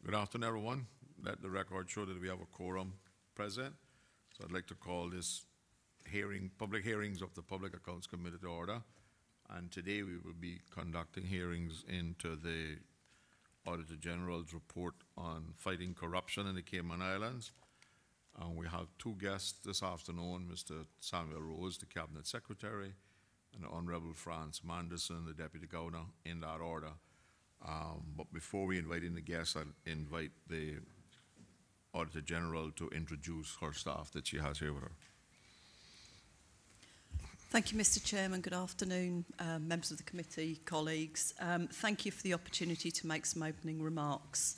Good afternoon, everyone. Let the record show that we have a quorum present. So I'd like to call this public hearings of the Public Accounts Committee to order. And today we will be conducting hearings into the Auditor General's report on fighting corruption in the Cayman Islands. And we have two guests this afternoon, Mr. Samuel Rose, the Cabinet Secretary, and the Honorable Franz Manderson, the Deputy Governor, in that order. But before we invite in the guests, I'll invite the Auditor General to introduce her staff that she has here with her. Thank you, Mr. Chairman. Good afternoon, members of the committee, colleagues. Thank you for the opportunity to make some opening remarks.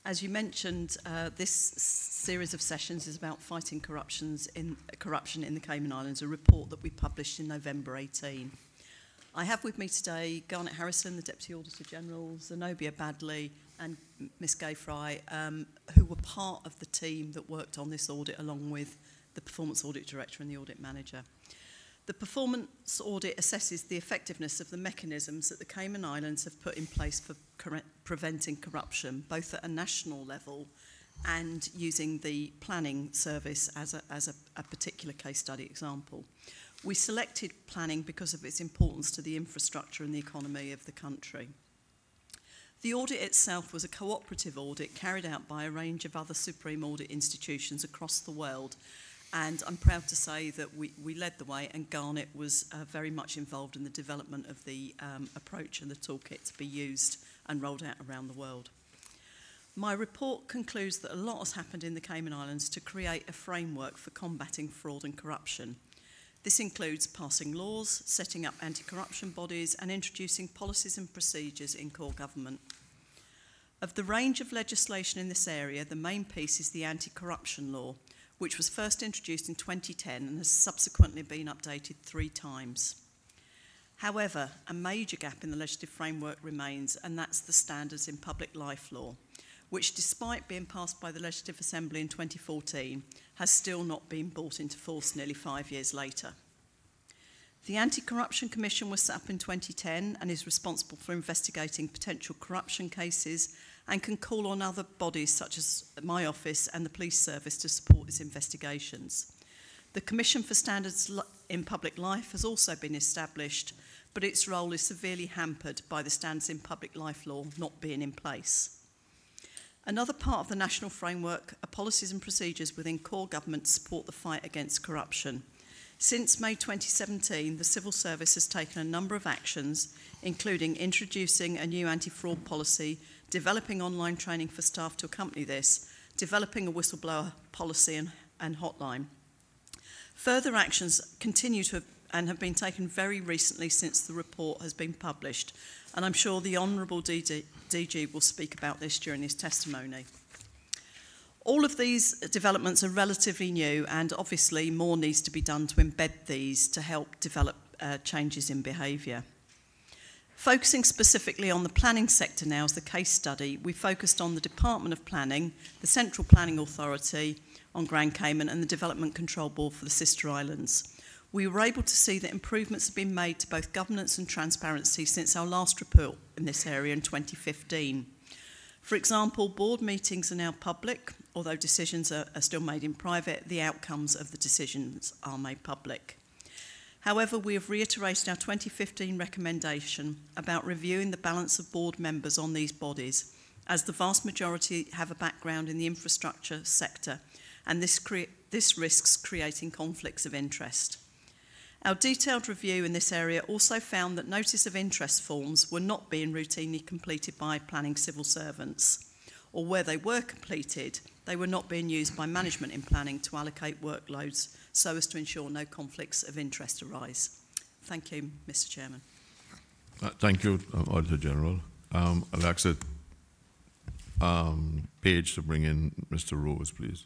As you mentioned, this series of sessions is about fighting corruption in the Cayman Islands, a report that we published in November 18. I have with me today Garnet Harrison, the Deputy Auditor General, Zenobia Badley and Ms Gay Fry, who were part of the team that worked on this audit along with the Performance Audit Director and the Audit Manager. The performance audit assesses the effectiveness of the mechanisms that the Cayman Islands have put in place for preventing corruption, both at a national level and using the planning service as a particular case study example. We selected planning because of its importance to the infrastructure and the economy of the country. The audit itself was a cooperative audit carried out by a range of other supreme audit institutions across the world, and I'm proud to say that we led the way, and Garnet was very much involved in the development of the approach and the toolkit to be used and rolled out around the world. My report concludes that a lot has happened in the Cayman Islands to create a framework for combating fraud and corruption. This includes passing laws, setting up anti-corruption bodies, and introducing policies and procedures in core government. Of the range of legislation in this area, the main piece is the anti-corruption law, which was first introduced in 2010 and has subsequently been updated 3 times. However, a major gap in the legislative framework remains, and that's the standards in public life law, which, despite being passed by the Legislative Assembly in 2014, has still not been brought into force nearly 5 years later. The Anti-Corruption Commission was set up in 2010 and is responsible for investigating potential corruption cases and can call on other bodies such as my office and the police service to support its investigations. The Commission for Standards in Public Life has also been established, but its role is severely hampered by the standards in public life law not being in place. Another part of the national framework are policies and procedures within core government to support the fight against corruption. Since May 2017, the civil service has taken a number of actions, including introducing a new anti-fraud policy, developing online training for staff to accompany this, developing a whistleblower policy and hotline. Further actions continue to have been taken very recently since the report has been published, and I'm sure the Honourable DG will speak about this during his testimony. All of these developments are relatively new, and obviously more needs to be done to embed these to help develop changes in behaviour. Focusing specifically on the planning sector now as the case study, we focused on the Department of Planning, the Central Planning Authority on Grand Cayman, and the Development Control Board for the Sister Islands. We were able to see that improvements have been made to both governance and transparency since our last report in this area in 2015. For example, board meetings are now public, although decisions are still made in private. The outcomes of the decisions are made public. However, we have reiterated our 2015 recommendation about reviewing the balance of board members on these bodies, as the vast majority have a background in the infrastructure sector, and this risks creating conflicts of interest. Our detailed review in this area also found that notice of interest forms were not being routinely completed by planning civil servants, or where they were completed, they were not being used by management in planning to allocate workloads so as to ensure no conflicts of interest arise. Thank you, Mr. Chairman. Thank you, Auditor General. I'll ask Paige to bring in Mr. Rose, please.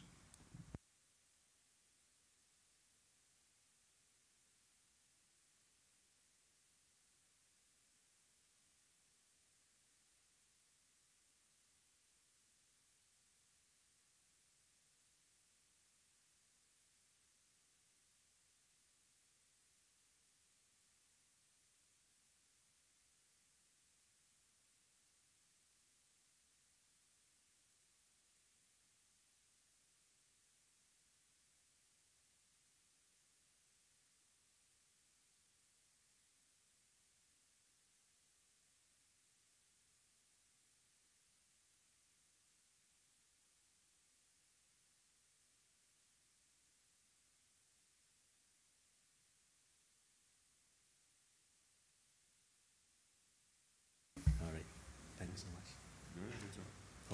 Thank you so much.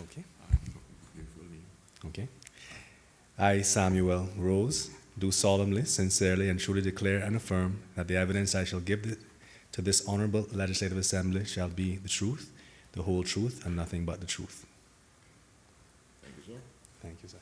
Okay. Okay. I, Samuel Rose, do solemnly, sincerely, and truly declare and affirm that the evidence I shall give to this honorable legislative assembly shall be the truth, the whole truth, and nothing but the truth. Thank you, sir. Thank you, sir.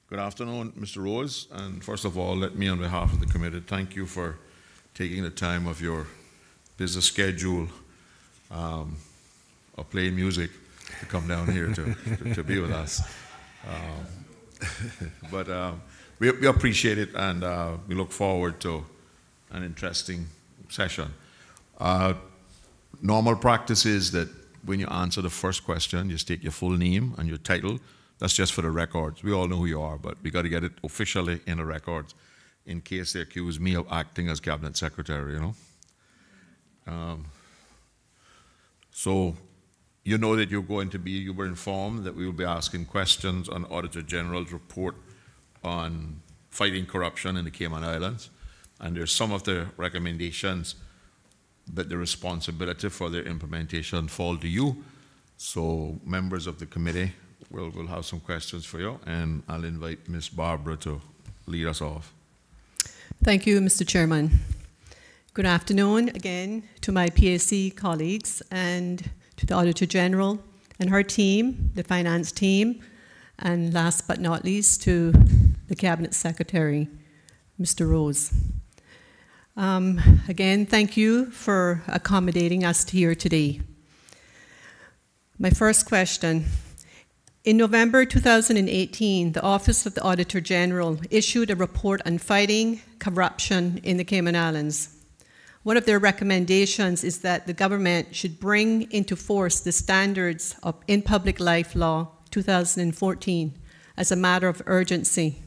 Good afternoon, Mr. Rose, and first of all, let me, on behalf of the committee, thank you for taking the time of your business schedule of playing music to come down here to be with us. But we appreciate it, and we look forward to an interesting session. Normal practice is that when you answer the first question, you state your full name and your title. That's just for the records. We all know who you are, but we got to get it officially in the records in case they accuse me of acting as cabinet secretary, you know. So you know that you were informed that we will be asking questions on Auditor General's report on fighting corruption in the Cayman Islands. And there's some of the recommendations, but the responsibility for their implementation fall to you. So members of the committee, we'll have some questions for you, and I'll invite Ms. Barbara to lead us off. Thank you, Mr. Chairman. Good afternoon again to my PAC colleagues and to the Auditor General and her team, the finance team, and last but not least to the Cabinet Secretary, Mr. Rose. Again, thank you for accommodating us here today. My first question. In November 2018, the Office of the Auditor General issued a report on fighting corruption in the Cayman Islands. One of their recommendations is that the government should bring into force the standards of In Public Life Law 2014 as a matter of urgency.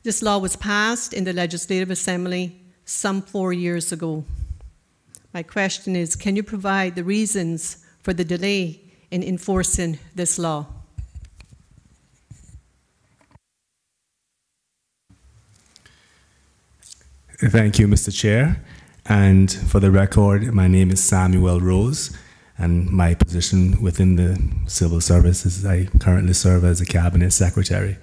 This law was passed in the Legislative Assembly some 4 years ago. My question is, can you provide the reasons for the delay in enforcing this law? Thank you, Mr. Chair. And for the record, my name is Samuel Rose, and my position within the civil service is I currently serve as a cabinet secretary.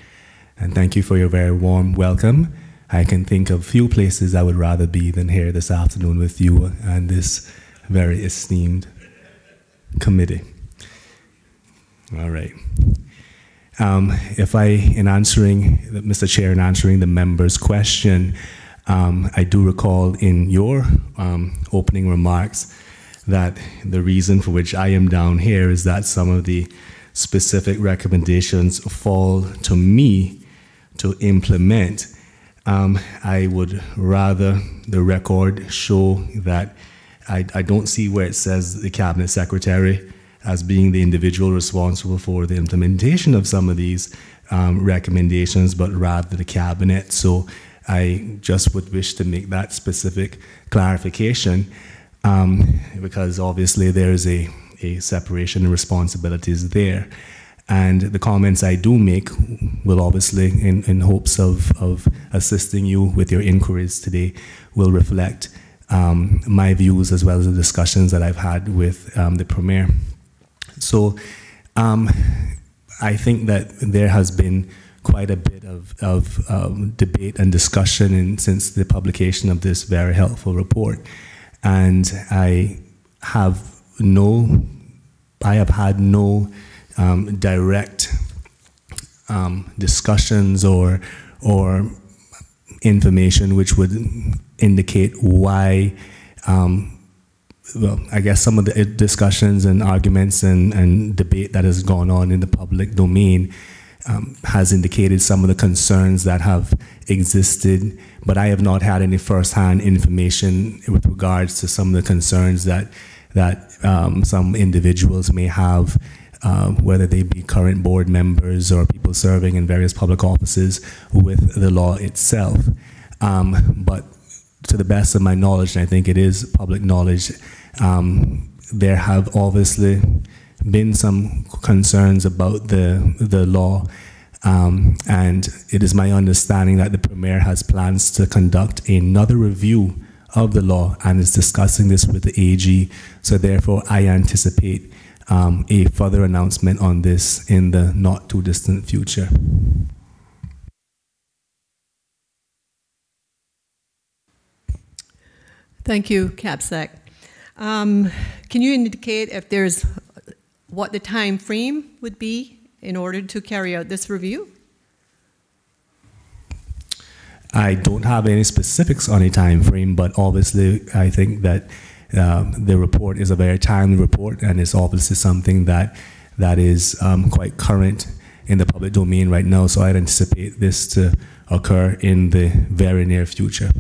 And thank you for your very warm welcome. I can think of few places I would rather be than here this afternoon with you and this very esteemed committee. All right. Mr. Chair, in answering the member's question, I do recall in your opening remarks that the reason for which I am down here is that some of the specific recommendations fall to me to implement. I would rather the record show that I don't see where it says the Cabinet Secretary as being the individual responsible for the implementation of some of these recommendations, but rather the Cabinet. So I just would wish to make that specific clarification because obviously there is a separation of responsibilities there. And the comments I do make will obviously, in hopes of assisting you with your inquiries today, will reflect my views as well as the discussions that I've had with the Premier. So I think that there has been quite a bit of debate and discussion since the publication of this very helpful report. And I have had no direct discussions or information which would indicate why, well, I guess some of the discussions and arguments and debate that has gone on in the public domain has indicated some of the concerns that have existed, but I have not had any first-hand information with regards to some of the concerns that some individuals may have, whether they be current board members or people serving in various public offices with the law itself. But to the best of my knowledge, and I think it is public knowledge, there have obviously been some concerns about the law, and it is my understanding that the Premier has plans to conduct another review of the law and is discussing this with the AG. So therefore, I anticipate a further announcement on this in the not too distant future. Thank you, CAPSEC. Can you indicate if there's what the time frame would be in order to carry out this review? I don't have any specifics on a time frame, but obviously I think that the report is a very timely report, and it's obviously something that is quite current in the public domain right now. So I'd anticipate this to occur in the very near future.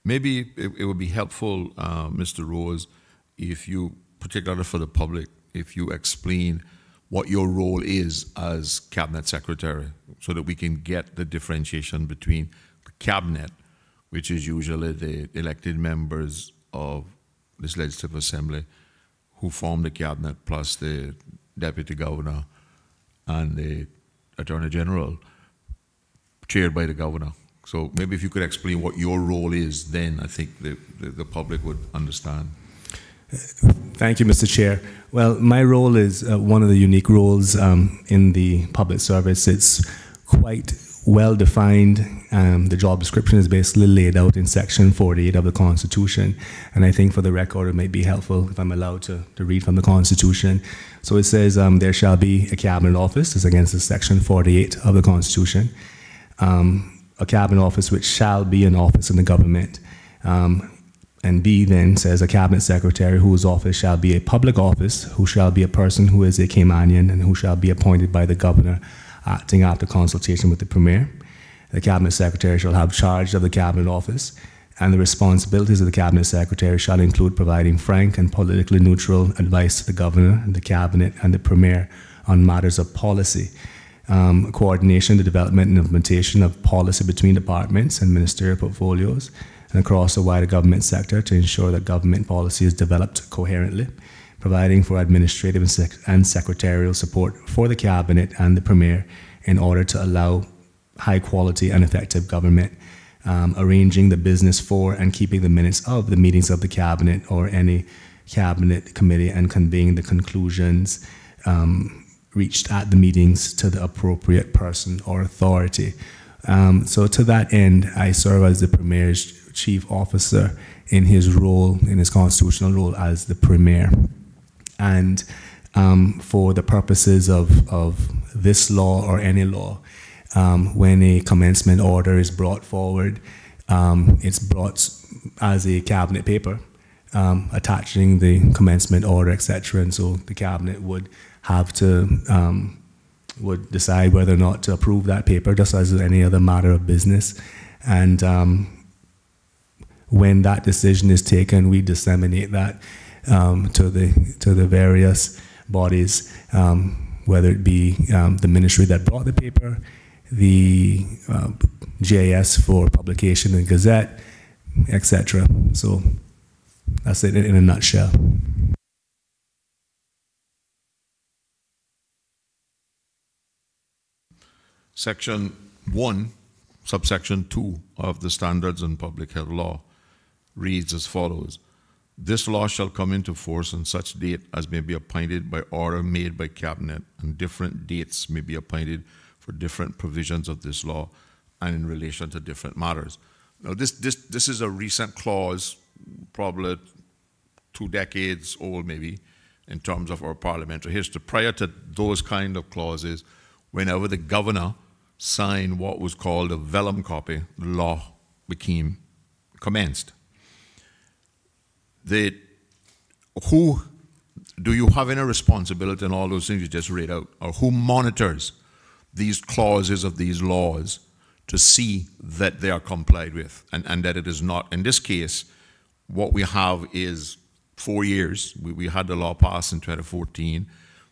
Maybe it would be helpful, Mr. Rose, if you, particularly for the public, if you explain what your role is as Cabinet Secretary, so that we can get the differentiation between the Cabinet, which is usually the elected members of this Legislative Assembly who form the Cabinet, plus the Deputy Governor and the Attorney General, chaired by the Governor. So maybe if you could explain what your role is, then I think the public would understand. Thank you, Mr. Chair. Well, my role is one of the unique roles in the public service. It's quite well defined. The job description is basically laid out in Section 48 of the Constitution. And I think for the record, it might be helpful if I'm allowed to read from the Constitution. So it says, there shall be a cabinet office. It's against the Section 48 of the Constitution. A cabinet office which shall be an office in the government. And B then says a cabinet secretary whose office shall be a public office, who shall be a person who is a Caymanian and who shall be appointed by the governor, acting after consultation with the Premier. The cabinet secretary shall have charge of the cabinet office, and the responsibilities of the cabinet secretary shall include providing frank and politically neutral advice to the governor, the cabinet, and the Premier on matters of policy. Coordination, the development and implementation of policy between departments and ministerial portfolios and across the wider government sector to ensure that government policy is developed coherently, providing for administrative and secretarial support for the Cabinet and the Premier in order to allow high quality and effective government, arranging the business for and keeping the minutes of the meetings of the Cabinet or any Cabinet committee and conveying the conclusions reached at the meetings to the appropriate person or authority. So to that end, I serve as the Premier's chief officer in his role, in his constitutional role as the Premier. And for the purposes of this law or any law, when a commencement order is brought forward, it's brought as a cabinet paper, attaching the commencement order, etc. And so the cabinet would have to would decide whether or not to approve that paper, just as any other matter of business. And when that decision is taken, we disseminate that to the various bodies, whether it be the ministry that brought the paper, the GIS for publication in Gazette, etc. So that's it in a nutshell. Section 1, subsection 2 of the Standards on Public Health Law reads as follows. This law shall come into force on such date as may be appointed by order made by Cabinet, and different dates may be appointed for different provisions of this law and in relation to different matters. Now this is a recent clause, probably 2 decades old maybe, in terms of our parliamentary history. Prior to those kind of clauses, whenever the governor signed what was called a vellum copy, the law commenced. Who do you have any responsibility in all those things you just read out, or who monitors these clauses of these laws to see that they are complied with and that it is not? In this case, what we have is 4 years. We had the law passed in 2014.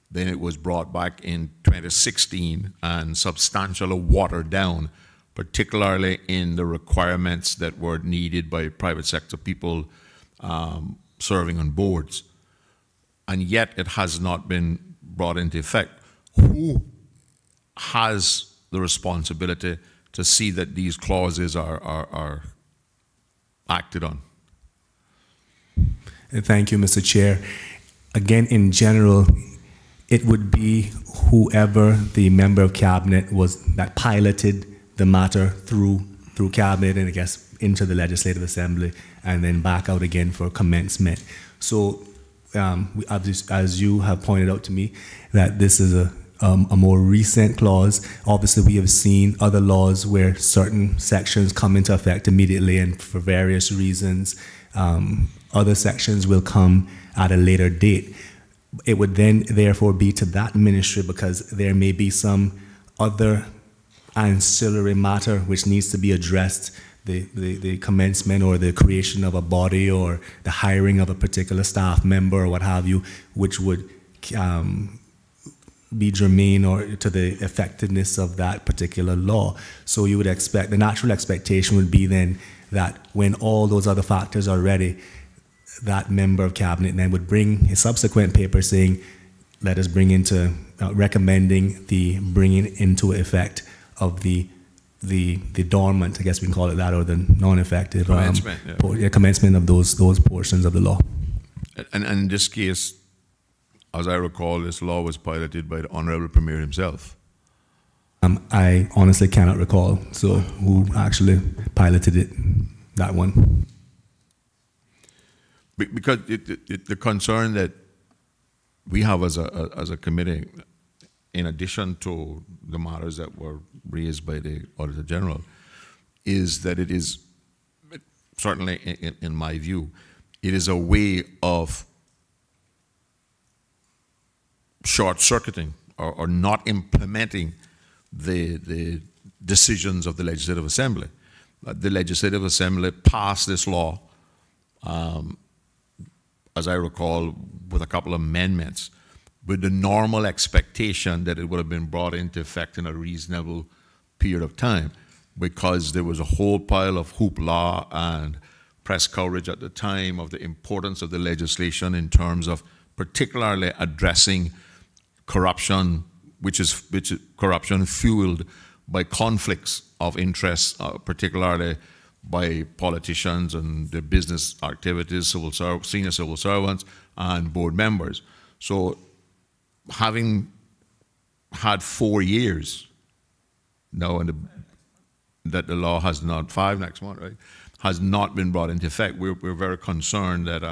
Then it was brought back in 2016 and substantially watered down particularly in the requirements that were needed by private sector people serving on boards. And yet it has not been brought into effect. Who has the responsibility to see that these clauses are acted on? Thank you, Mr. Chair. Again, in general, it would be whoever the member of cabinet was that piloted the matter through cabinet and I guess into the Legislative Assembly and then back out again for commencement. So as you have pointed out to me, that this is a more recent clause. Obviously, we have seen other laws where certain sections come into effect immediately, and for various reasons, other sections will come at a later date. It would then therefore be to that ministry, because there may be some other ancillary matter which needs to be addressed, the commencement or the creation of a body or the hiring of a particular staff member or what have you, which would be germane or to the effectiveness of that particular law. So you would expect, the natural expectation would be then that when all those other factors are ready, that member of cabinet then would bring a subsequent paper saying, let us bring into, recommending the bringing into effect of the dormant, I guess we can call it that, or the non-effective commencement of those portions of the law. And in this case, as I recall, this law was piloted by the Honourable Premier himself. I honestly cannot recall. So who actually piloted it, that one? Because the concern that we have as a committee, in addition to the matters that were raised by the Auditor General, is that it is, certainly in my view, it is a way of short-circuiting or not implementing the decisions of the Legislative Assembly. The Legislative Assembly passed this law, as I recall, with a couple of amendments, with the normal expectation that it would have been brought into effect in a reasonable period of time, because there was a whole pile of hoopla and press coverage at the time of the importance of the legislation in terms of particularly addressing corruption, which is corruption fueled by conflicts of interest, particularly by politicians and their business activities, senior civil servants, and board members. So, having had 4 years now, and that the law has not, 5 next month, right, has not been brought into effect, we're very concerned that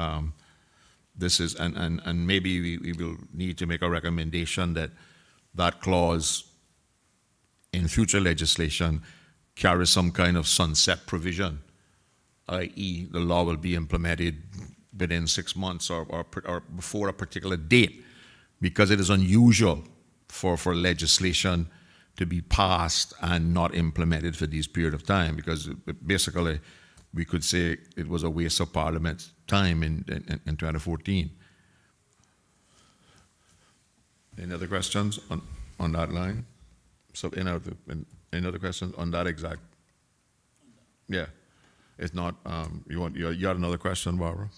this is, and maybe we will need to make a recommendation that that clause in future legislation carries some kind of sunset provision, i.e. the law will be implemented within 6 months or before a particular date, because it is unusual for legislation to be passed and not implemented for this period of time, because basically we could say it was a waste of Parliament's time in 2014. Any other questions on that line? So any other questions on that exact? Yeah. If not, you had another question, Barbara?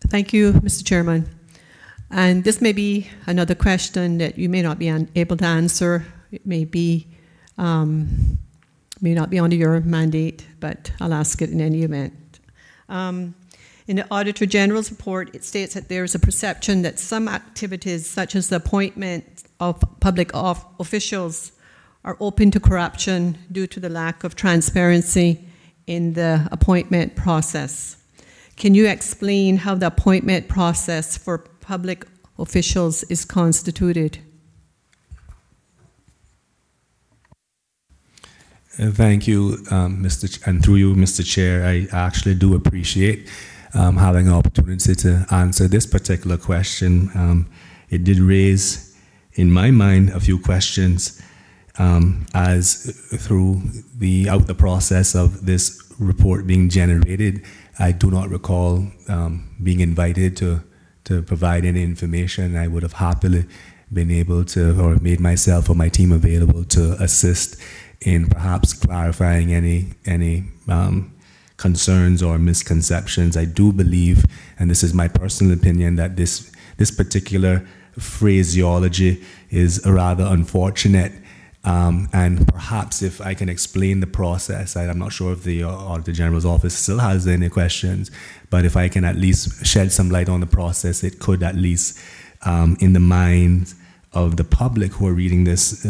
Thank you, Mr. Chairman. And this may be another question that you may not be able to answer. It may not be under your mandate, but I'll ask it in any event. In the Auditor General's report, it states that there is a perception that some activities, such as the appointment of public officials, are open to corruption due to the lack of transparency in the appointment process. Can you explain how the appointment process for public officials is constituted? Thank you, and through you, Mr. Chair, I actually do appreciate having an opportunity to answer this particular question. It did raise, in my mind, a few questions as through the process of this report being generated. I do not recall being invited to provide any information. I would have happily been able to, or made myself or my team available to assist in perhaps clarifying any concerns or misconceptions. I do believe, and this is my personal opinion, that this particular phraseology is rather unfortunate. And perhaps if I can explain the process, I'm not sure if the Auditor General's office still has any questions, but if I can at least shed some light on the process, it could at least, in the minds of the public who are reading this,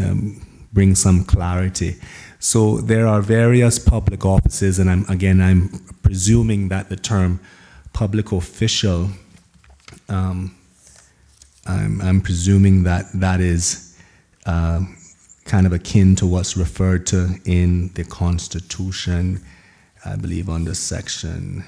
bring some clarity. So there are various public offices, and I'm presuming that the term public official, I'm presuming that is kind of akin to what's referred to in the Constitution, I believe under section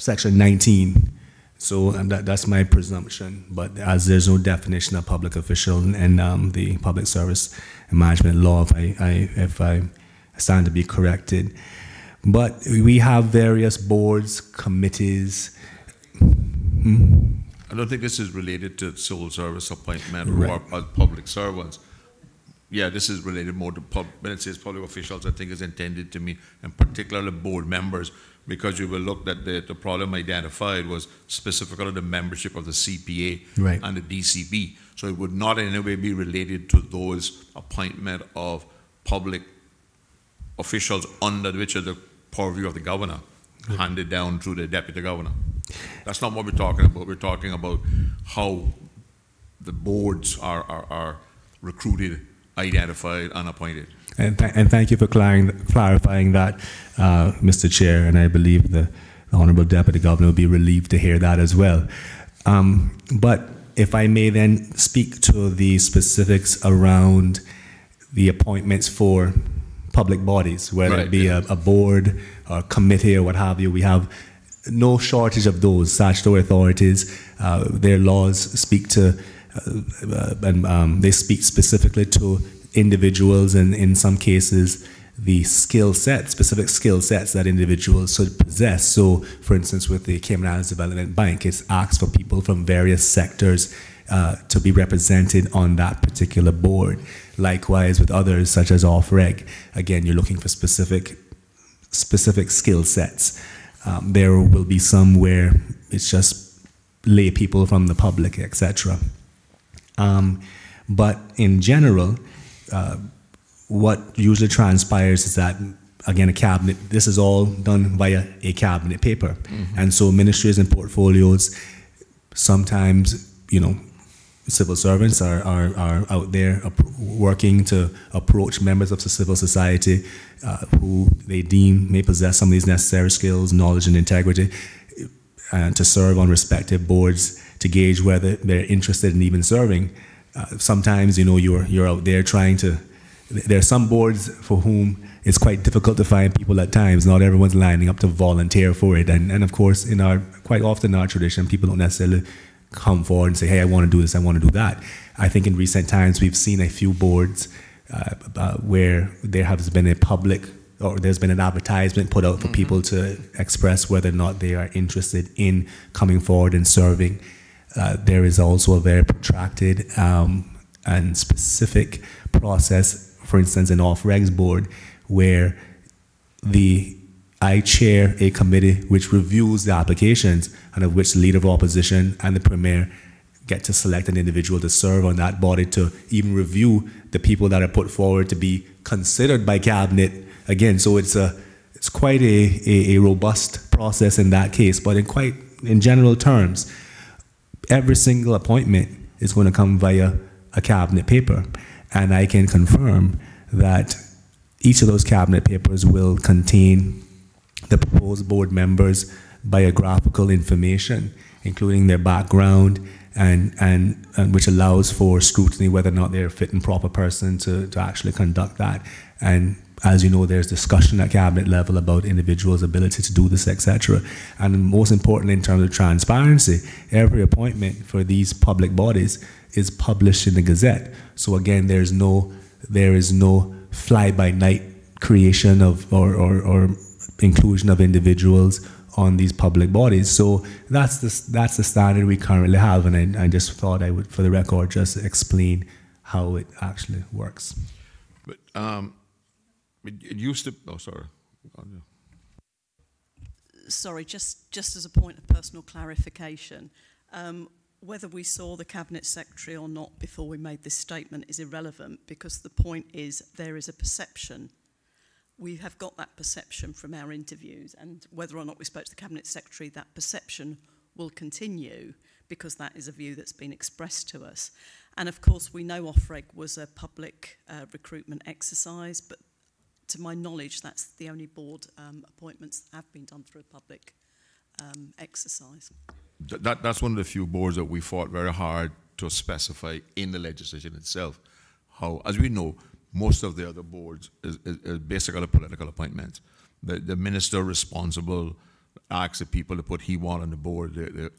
19. So that's my presumption, but as there's no definition of public official in the Public Service and Management Law, if I stand to be corrected. But we have various boards, committees. I don't think this is related to civil service appointment Right. or public servants. Yeah, this is related more to when it says public officials, I think is intended to mean, and particularly board members, because you will look that the problem identified was specifically the membership of the CPA Right. and the DCB. So it would not in any way be related to those appointment of public officials under which of the purview of the governor, handed down through the deputy governor. That's not what we're talking about. We're talking about how the boards are recruited, identified, and appointed. And thank you for clarifying that, Mr. Chair, and I believe the Honorable Deputy Governor will be relieved to hear that as well. But if I may then speak to the specifics around the appointments for public bodies, whether it be a board or committee or what have you, we have no shortage of those statutory authorities. Their laws speak to, they speak specifically to individuals, and in some cases, the specific skill sets that individuals should possess. So, for instance, with the Cayman Islands Development Bank, it's asked for people from various sectors to be represented on that particular board. Likewise, with others, such as off-reg, again, you're looking for specific skill sets. There will be some where it's just lay people from the public, etc. But in general, what usually transpires is that, again, a cabinet, this is all done via a cabinet paper. And so ministries and portfolios, sometimes, civil servants are out there working to approach members of the civil society who they deem may possess some of these necessary skills, knowledge, and integrity to serve on respective boards to gauge whether they're interested in even serving. Sometimes, you're out there trying to, there are some boards for whom it's quite difficult to find people at times. Not everyone's lining up to volunteer for it. And of course, quite often in our tradition, people don't necessarily come forward and say, hey, I want to do this, I want to do that. I think in recent times, we've seen a few boards where there has been a public, or there's been an advertisement put out for people to express whether or not they are interested in coming forward and serving. There is also a very protracted and specific process, for instance, an off-regs board, where I chair a committee which reviews the applications, and of which the leader of opposition and the premier get to select an individual to serve on that body to even review the people that are put forward to be considered by cabinet. Again, so it's quite a robust process in that case, but in general terms, every single appointment is going to come via a cabinet paper. And I can confirm that each of those cabinet papers will contain the proposed board members' biographical information, including their background, and which allows for scrutiny whether or not they're a fit and proper person to actually conduct that. And as you know, there's discussion at cabinet level about individuals' ability to do this, etc. And most importantly, in terms of transparency, every appointment for these public bodies is published in the Gazette. So again, there is no fly-by-night creation of or inclusion of individuals on these public bodies. So that's the standard we currently have, and I just thought I would, for the record, just explain how it actually works. But it used to. Oh, sorry. Sorry, just as a point of personal clarification, whether we saw the Cabinet Secretary or not before we made this statement is irrelevant, because the point is there is a perception. We have got that perception from our interviews, and whether or not we spoke to the Cabinet Secretary, that perception will continue, because that is a view that's been expressed to us. And of course, we know Ofreg was a public recruitment exercise, but to my knowledge, that's the only board appointments that have been done through a public exercise. That's one of the few boards that we fought very hard to specify in the legislation itself. How, as we know, most of the other boards is basically political appointments. The minister responsible asks the people to put he want on the board. The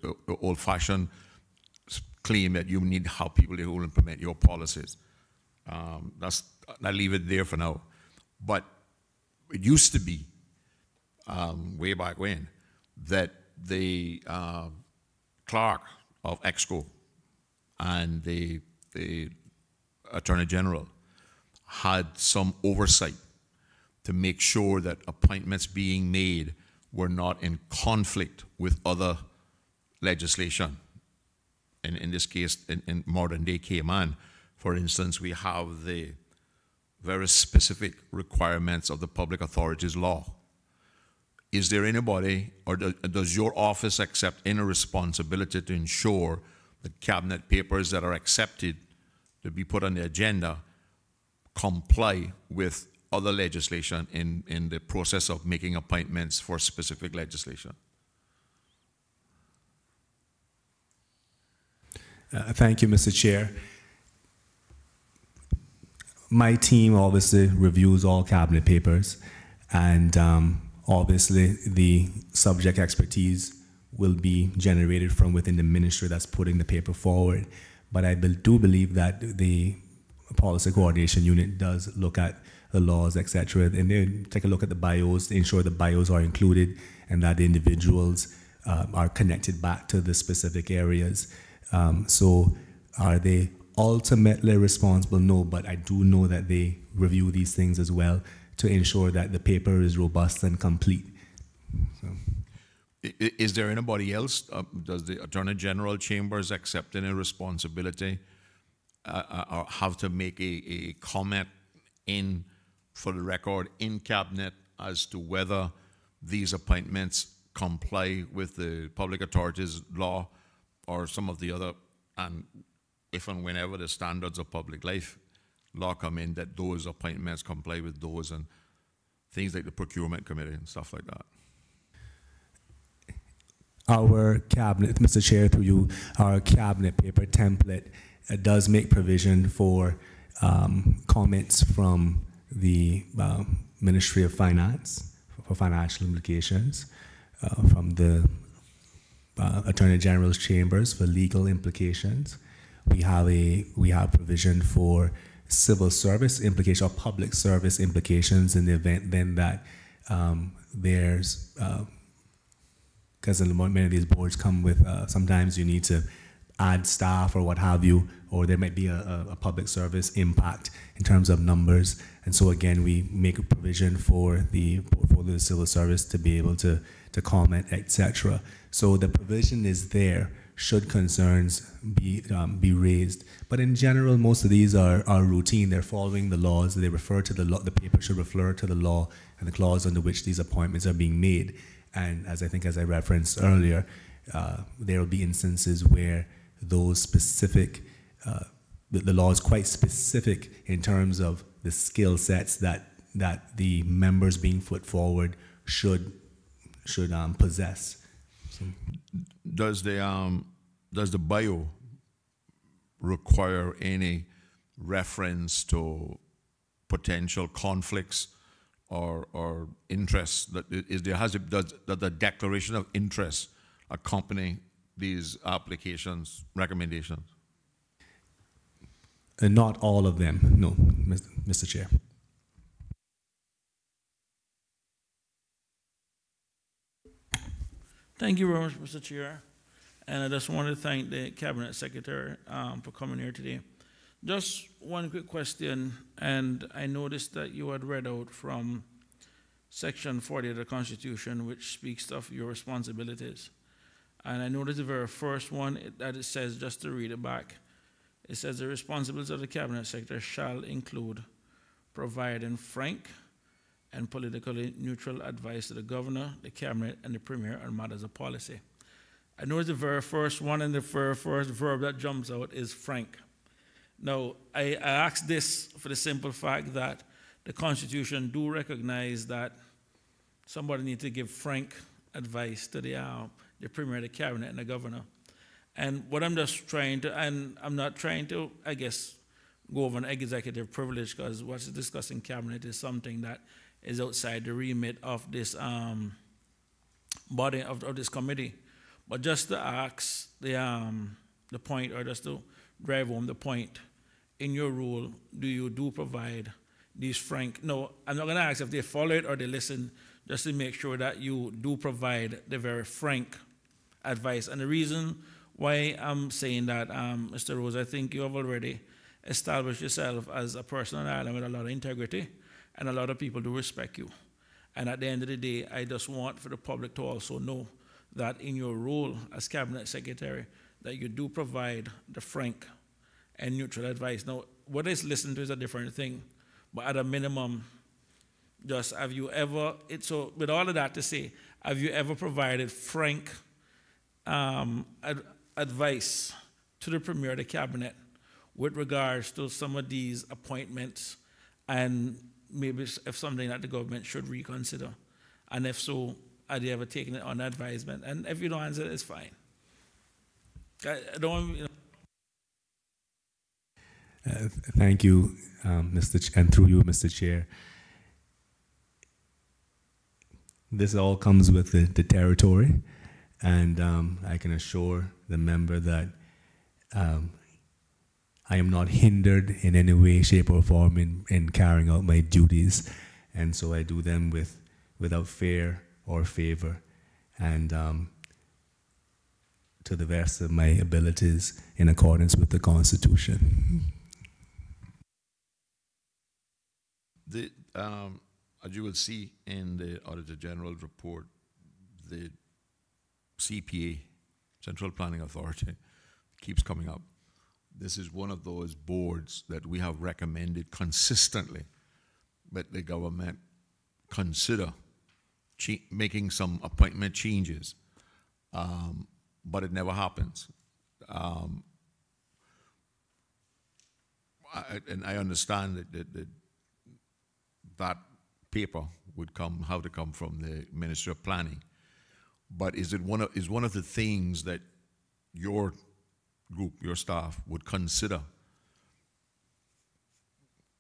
old-fashioned claim that you need to have people who will implement your policies. I leave it there for now. But it used to be, way back when, that the clerk of EXCO and the Attorney General had some oversight to make sure that appointments being made were not in conflict with other legislation. In this case, in modern-day Cayman, for instance, we have the very specific requirements of the Public Authorities Law. Is there anybody, or does your office accept any responsibility to ensure that cabinet papers that are accepted to be put on the agenda comply with other legislation in the process of making appointments for specific legislation? Thank you, Mr. Chair. My team obviously reviews all cabinet papers, and obviously the subject expertise will be generated from within the ministry that's putting the paper forward. But I do believe that the policy coordination unit does look at the laws, etc., and they take a look at the bios to ensure the bios are included and that the individuals are connected back to the specific areas. So are they ultimately responsible? No, but I do know that they review these things as well to ensure that the paper is robust and complete. So. Is there anybody else? Does the Attorney General Chambers accept any responsibility or have to make a comment in, for the record, in Cabinet as to whether these appointments comply with the Public Authorities Law or some of the other, and if and whenever the standards of public life law come in, that those appointments comply with those, and things like the procurement committee and stuff like that? Our cabinet, Mr. Chair, through you, our cabinet paper template does make provision for comments from the Ministry of Finance for financial implications, from the Attorney General's chambers for legal implications. We have provision for civil service implications or public service implications in the event then that there's, because many of these boards come with, sometimes you need to add staff or what have you, or there might be a public service impact in terms of numbers. And so again, we make a provision for the civil service to be able to comment, etc. So the provision is there should concerns be raised. But in general, most of these are routine. They're following the laws. They refer to the law. The paper should refer to the law and the clause under which these appointments are being made. And as I referenced earlier, there will be instances where those specific, the law is quite specific in terms of the skill sets that the members being put forward should possess. So. Does the bio require any reference to potential conflicts or interests? Does the declaration of interest accompany these applications, recommendations? Not all of them, no, Mr. Chair. Thank you very much, Mr. Chair. And I just want to thank the Cabinet Secretary for coming here today. Just one quick question, and I noticed that you had read out from Section 40 of the Constitution, which speaks of your responsibilities. And I noticed the very first one that it says, just to read it back, it says the responsibilities of the Cabinet Secretary shall include providing frank and politically neutral advice to the Governor, the Cabinet, and the Premier on matters of policy. I noticed the very first one, and the very first verb that jumps out is frank. Now, I ask this for the simple fact that the Constitution do recognize that somebody needs to give frank advice to the Premier, the Cabinet, and the Governor. And what I'm just trying to, and I'm not trying to, I guess, go over an executive privilege, because what's discussed in Cabinet is something that is outside the remit of this body, of this committee. But just to ask the point, or just to drive home the point, in your role, do you provide these frank, no, I'm not gonna ask if they follow it or they listen, just to make sure that you do provide the very frank advice. And the reason why I'm saying that, Mr. Rose, I think you have already established yourself as a person on Ireland with a lot of integrity, and a lot of people do respect you. And at the end of the day, I just want for the public to also know that in your role as Cabinet Secretary, that you do provide the frank and neutral advice. Now, what is listened to is a different thing, but at a minimum, just have you ever, so with all of that to say, have you ever provided frank advice to the Premier of the Cabinet with regards to some of these appointments, and maybe if something that the government should reconsider? And if so, have you ever taken it on advisement? And if you don't answer, it's fine. I don't, you know. Thank you, and through you, Mr. Chair. This all comes with the territory, and I can assure the member that I am not hindered in any way, shape, or form in carrying out my duties, and so I do them without fear or favor, and to the best of my abilities in accordance with the Constitution. As you will see in the Auditor General's report, the CPA, Central Planning Authority, keeps coming up. This is one of those boards that we have recommended consistently that the government consider making some appointment changes, but it never happens. And I understand that paper would have to come from the Ministry of Planning, but is one of the things that your group, your staff, would consider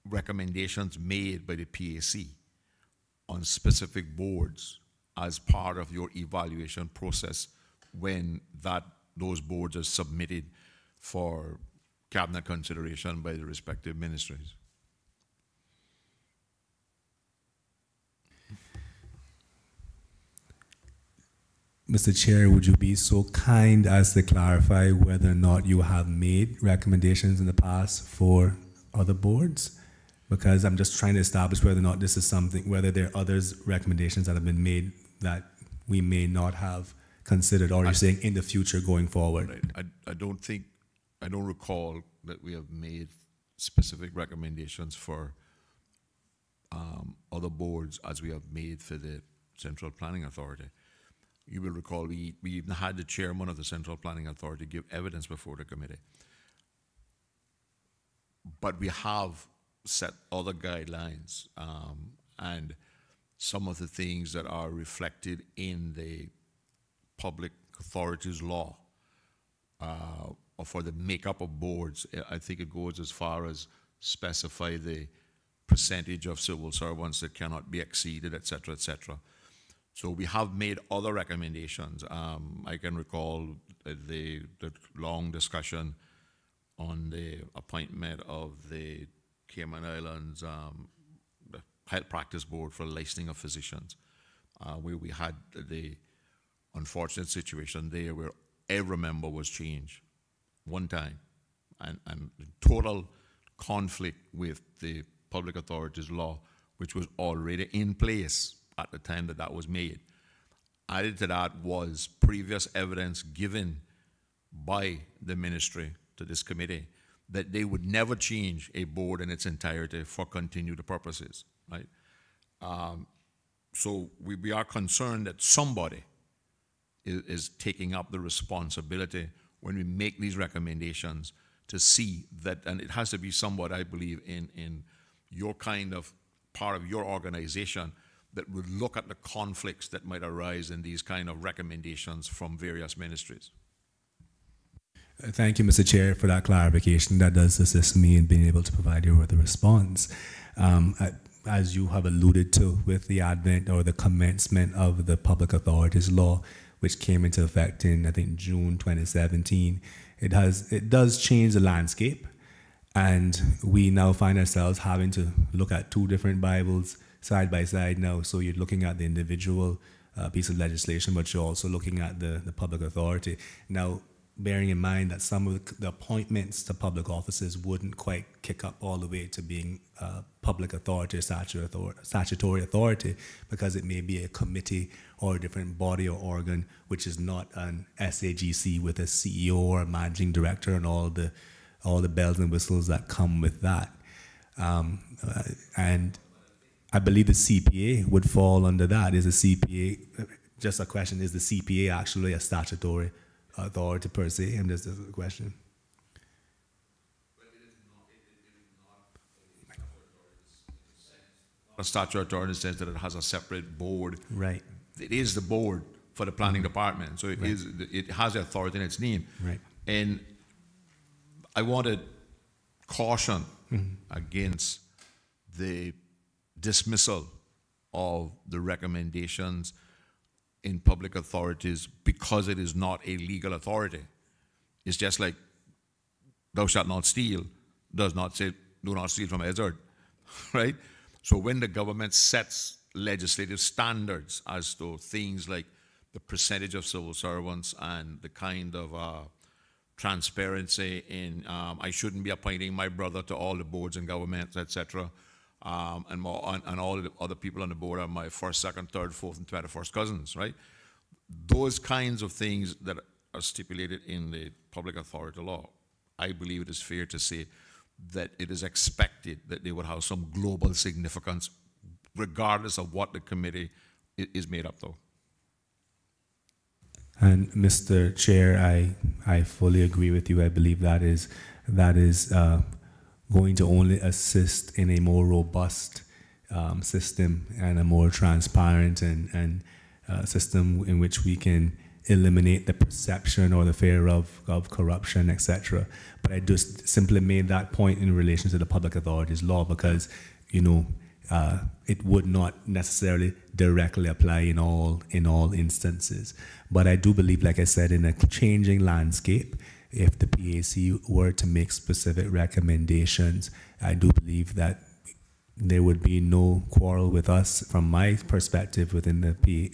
recommendations made by the PAC on specific boards as part of your evaluation process when those boards are submitted for cabinet consideration by the respective ministries? Mr. Chair, would you be so kind as to clarify whether or not you have made recommendations in the past for other boards? Because I'm just trying to establish whether or not this is something, whether there are other recommendations that have been made that we may not have considered, or you're saying in the future going forward. Right. I don't recall that we have made specific recommendations for other boards as we have made for the Central Planning Authority. You will recall we even had the chairman of the Central Planning Authority give evidence before the committee. But we have set other guidelines, and some of the things that are reflected in the Public Authorities Law for the makeup of boards. I think it goes as far as specify the percentage of civil servants that cannot be exceeded, et cetera, et cetera. So we have made other recommendations. I can recall the long discussion on the appointment of the Cayman Islands Health Practice Board for licensing of physicians, where we had the unfortunate situation there where every member was changed one time, and total conflict with the public authorities law, which was already in place at the time that that was made. Added to that was previous evidence given by the ministry to this committee that they would never change a board in its entirety for continued purposes, right? So we are concerned that somebody is taking up the responsibility when we make these recommendations to see that, and it has to be somewhat, I believe, in your kind of part of your organization that would look at the conflicts that might arise in these kind of recommendations from various ministries. Thank you, Mr. Chair, for that clarification. That does assist me in being able to provide you with a response. As you have alluded to with the advent or the commencement of the Public Authorities Law, which came into effect in, I think, June 2017, it does change the landscape, and we now find ourselves having to look at two different Bibles side by side now. So you're looking at the individual piece of legislation, but you're also looking at the public authority. Now, bearing in mind that some of the appointments to public offices wouldn't quite kick up all the way to being public authority or statutory authority, because it may be a committee or a different body or organ, which is not an SAGC with a CEO or a managing director and all the bells and whistles that come with that. And I believe the CPA would fall under that. Is the CPA, just a question, is the CPA actually a statutory authority per se? And this is a question. A statutory authority says that it has a separate board. Right. It is the board for the planning department, so it has the authority in its name. Right. And I want to caution against the dismissal of the recommendations in public authorities because it is not a legal authority. It's just like thou shalt not steal does not say do not steal from a hazard, right? So when the government sets legislative standards as to things like the percentage of civil servants and the kind of transparency in I shouldn't be appointing my brother to all the boards and governments, etc., and all the other people on the board are my first, second, third, fourth, and 21st cousins, right? Those kinds of things that are stipulated in the public authority law, I believe it is fair to say that it is expected that they would have some global significance regardless of what the committee is made up of. And Mr. Chair, I fully agree with you. I believe that is going to only assist in a more robust system and a more transparent and system in which we can eliminate the perception or the fear of corruption, etc. But I just simply made that point in relation to the public authorities law because, you know, it would not necessarily directly apply in all instances. But I do believe, like I said, in a changing landscape, if the PAC were to make specific recommendations, I do believe that there would be no quarrel with us from my perspective within the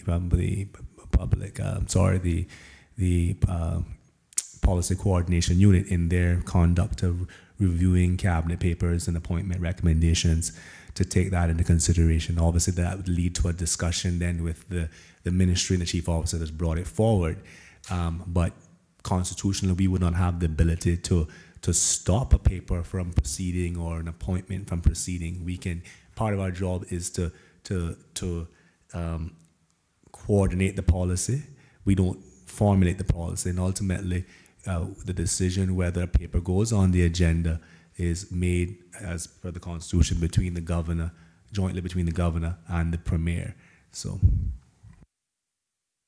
policy coordination unit in their conduct of reviewing cabinet papers and appointment recommendations to take that into consideration. Obviously, that would lead to a discussion then with the ministry and the chief officer that's brought it forward. But constitutionally, we would not have the ability to stop a paper from proceeding or an appointment from proceeding. We can, part of our job is to coordinate the policy. We don't formulate the policy, and ultimately the decision whether a paper goes on the agenda is made as per the Constitution between the governor, jointly between the governor and the premier. So,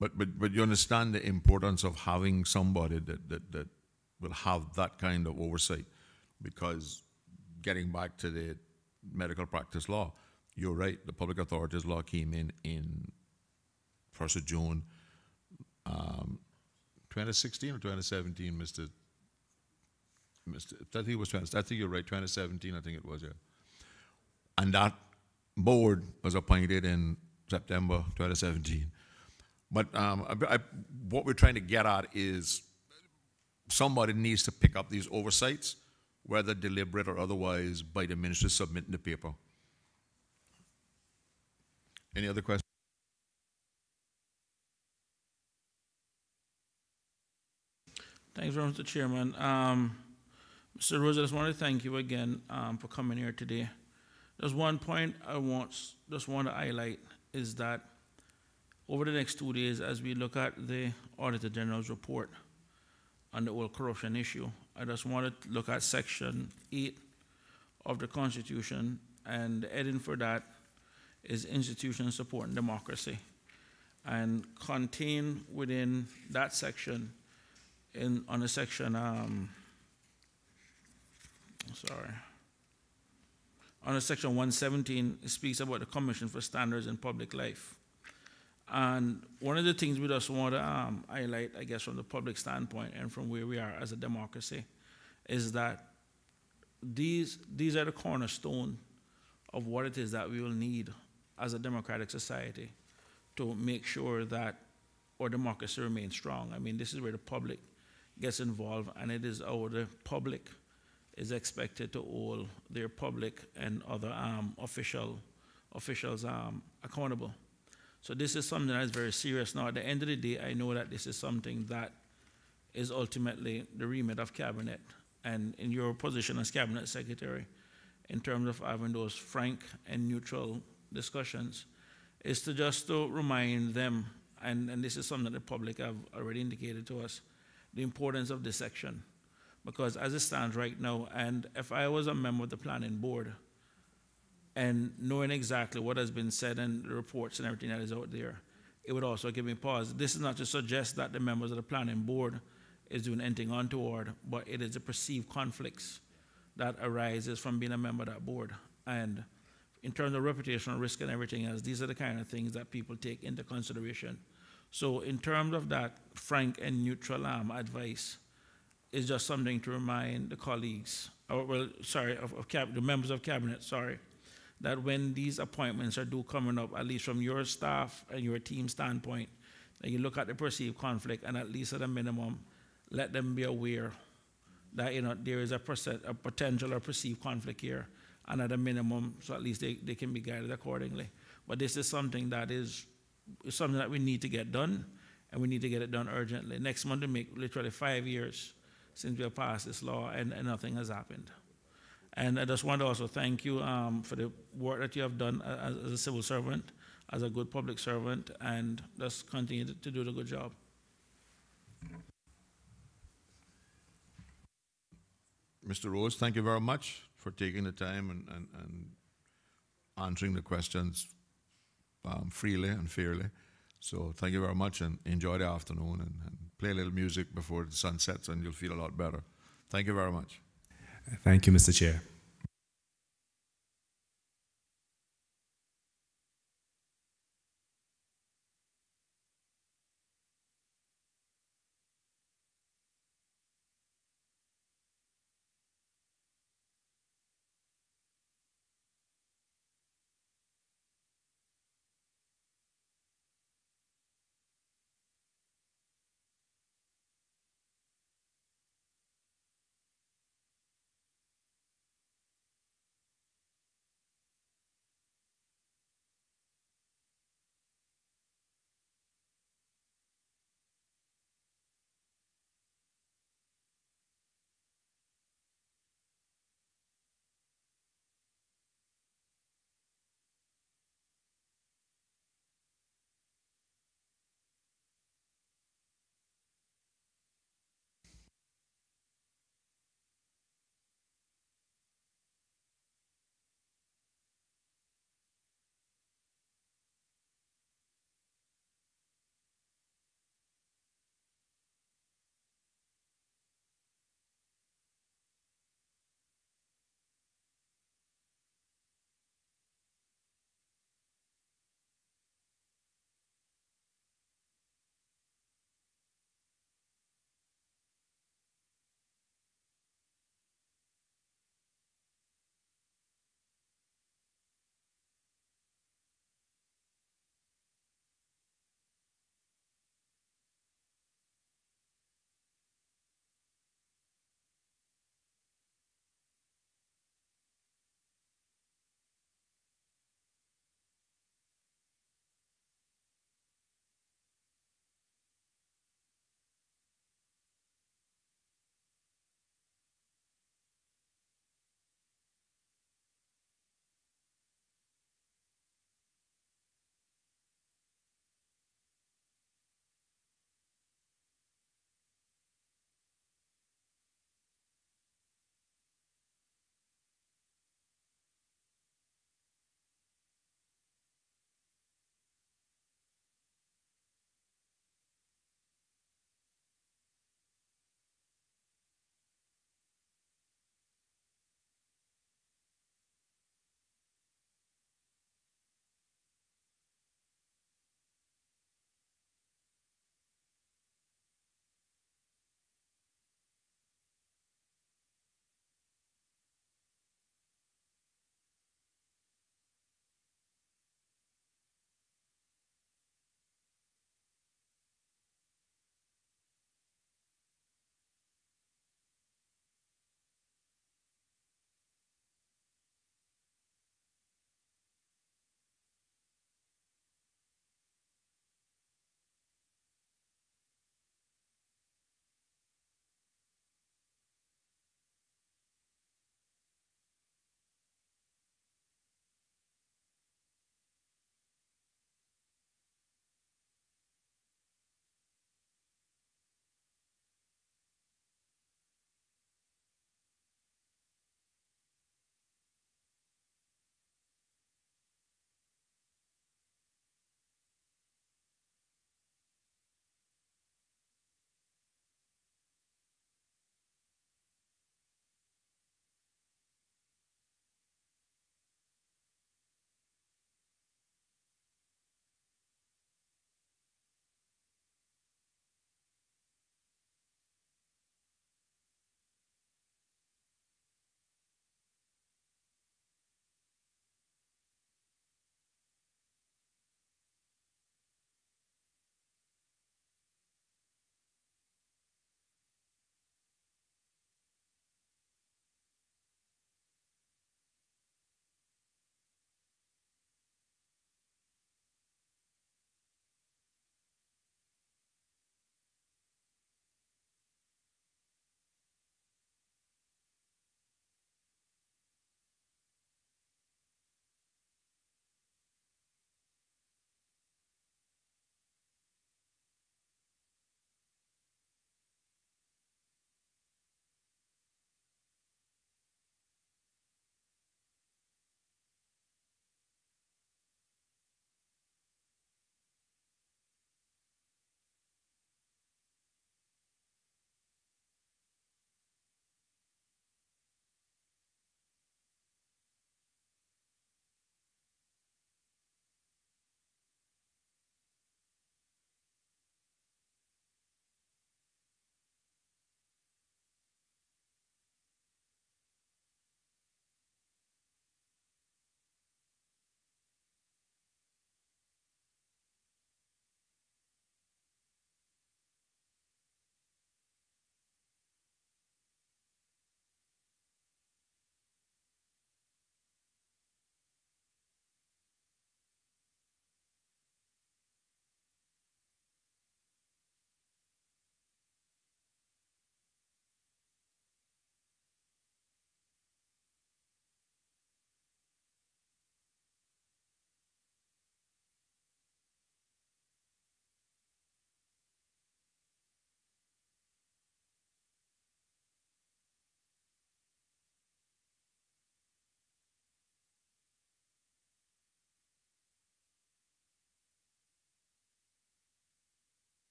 but you understand the importance of having somebody that will have that kind of oversight, because getting back to the medical practice law, you're right. The public authorities law came in 1st of June, 2016 or 2017, Mr. I think it was I think you're right, 2017, I think it was, yeah. And that board was appointed in September 2017. But what we're trying to get at is somebody needs to pick up these oversights, whether deliberate or otherwise, by the minister submitting the paper. Any other questions? Thanks very much, Mr. Chairman. Mr. Rose, I just want to thank you again for coming here today. There's one point I just want to highlight is that over the next 2 days, as we look at the Auditor General's report on the whole corruption issue, I just want to look at Section 8 of the Constitution, and the heading for that is Institutions Supporting Democracy. And contained within that section, on the section, on the section 117, it speaks about the Commission for Standards in Public Life. And one of the things we just want to highlight, I guess, from the public standpoint and from where we are as a democracy, is that these are the cornerstone of what it is that we will need as a democratic society to make sure that our democracy remains strong. I mean, this is where the public gets involved, and it is how the public is expected to hold their public and other officials accountable. So this is something that is very serious. Now, at the end of the day, I know that this is something that is ultimately the remit of Cabinet, and in your position as Cabinet Secretary, in terms of having those frank and neutral discussions, is to just to remind them, and this is something that the public have already indicated to us, the importance of this section. Because as it stands right now, and if I was a member of the planning board, and knowing exactly what has been said and the reports and everything that is out there, it would also give me pause. This is not to suggest that the members of the planning board is doing anything untoward, but it is the perceived conflicts that arises from being a member of that board. And in terms of reputational risk and everything else, these are the kind of things that people take into consideration. So in terms of that frank and neutral advice, it's just something to remind the colleagues, the members of Cabinet, that when these appointments are due coming up, at least from your staff and your team standpoint, that you look at the perceived conflict and at least at a minimum, let them be aware that there is a potential or perceived conflict here, and at a minimum, so at least they can be guided accordingly. But this is something that we need to get done, and we need to get it done urgently. Next month will make literally 5 years since we have passed this law, and nothing has happened. And I just want to also thank you for the work that you have done as a civil servant, as a good public servant, and just continue to do the good job. Mr. Rose, thank you very much for taking the time and answering the questions freely and fairly. So thank you very much, and enjoy the afternoon, and play a little music before the sun sets, and you'll feel a lot better. Thank you very much. Thank you, Mr. Chair.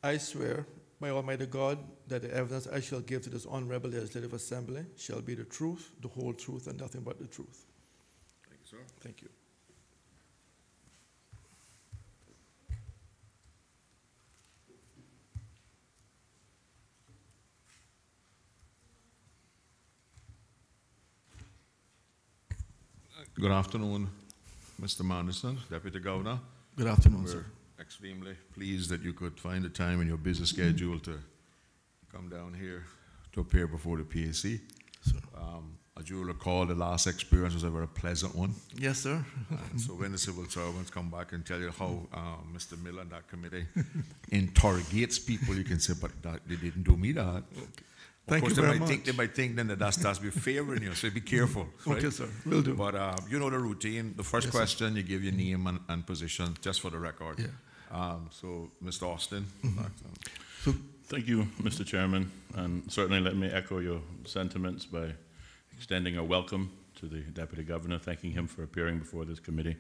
I swear by Almighty God that the evidence I shall give to this honorable legislative assembly shall be the truth, the whole truth, and nothing but the truth. Thank you, sir. Thank you. Good afternoon, Mr. Manderson, Deputy Governor. Good afternoon, We're sir. extremely pleased that you could find the time in your busy schedule to come down here to appear before the PAC. Sir. As you will recall, the last experience was a very pleasant one. Yes, sir. So when the civil servants come back and tell you how Mr. Miller and that committee interrogates people, you can say, but they didn't do me that. Okay. Thank you they very might much. They might think then that that's be favoring you, so be careful. Right? Okay, sir. Will do. But you know the routine. The first Yes, sir. question, you give your name and position, just for the record. Yeah. So, Mr. Austin. So, Thank you, Mr. Chairman, and certainly let me echo your sentiments by extending a welcome to the Deputy Governor, thanking him for appearing before this committee,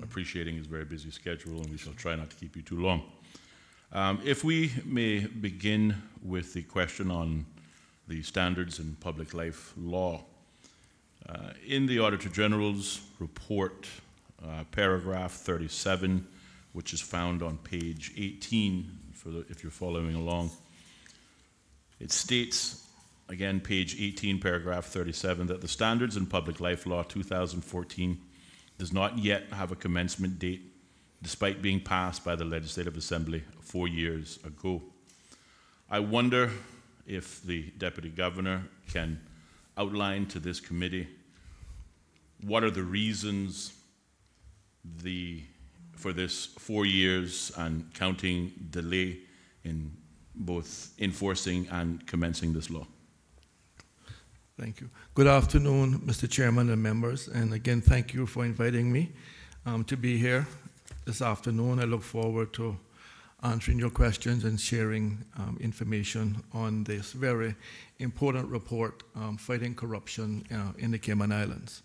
appreciating his very busy schedule, and we shall try not to keep you too long. If we may begin with the question on the standards in public life law. In the Auditor General's report, paragraph 37, which is found on page 18, if you're following along, it states, again, page 18, paragraph 37, that the Standards in Public Life Law 2014 does not yet have a commencement date, despite being passed by the Legislative Assembly 4 years ago. I wonder if the Deputy Governor can outline to this committee what are the reasons for this 4 years and counting delay in both enforcing and commencing this law. thank you. Good afternoon, Mr. Chairman and members, and again, thank you for inviting me to be here this afternoon. I look forward to answering your questions and sharing information on this very important report, Fighting Corruption in the Cayman Islands.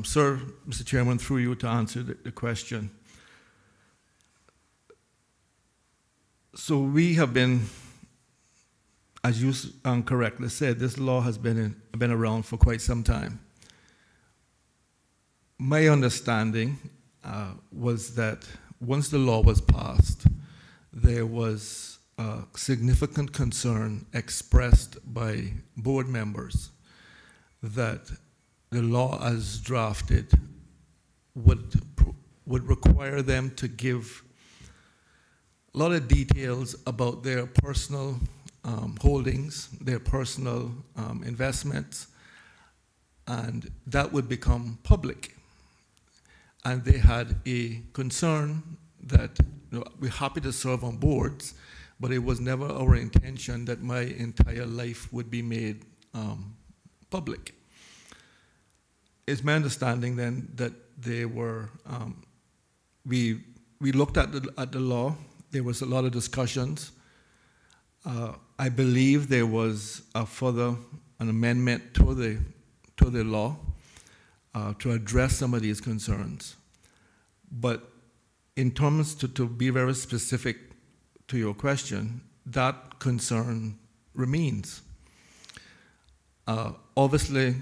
Sir, Mr. Chairman, through you to answer the question. So we have been, as you correctly said, this law has been around for quite some time. My understanding was that once the law was passed, there was a significant concern expressed by board members that the law as drafted would require them to give a lot of details about their personal holdings, their personal investments, and that would become public. And they had a concern that, you know, we're happy to serve on boards, but it was never our intention that my entire life would be made public. It's my understanding then that they were, we looked at the law. There was a lot of discussions. I believe there was an amendment to the law to address some of these concerns. But in terms to be very specific to your question, that concern remains. Obviously,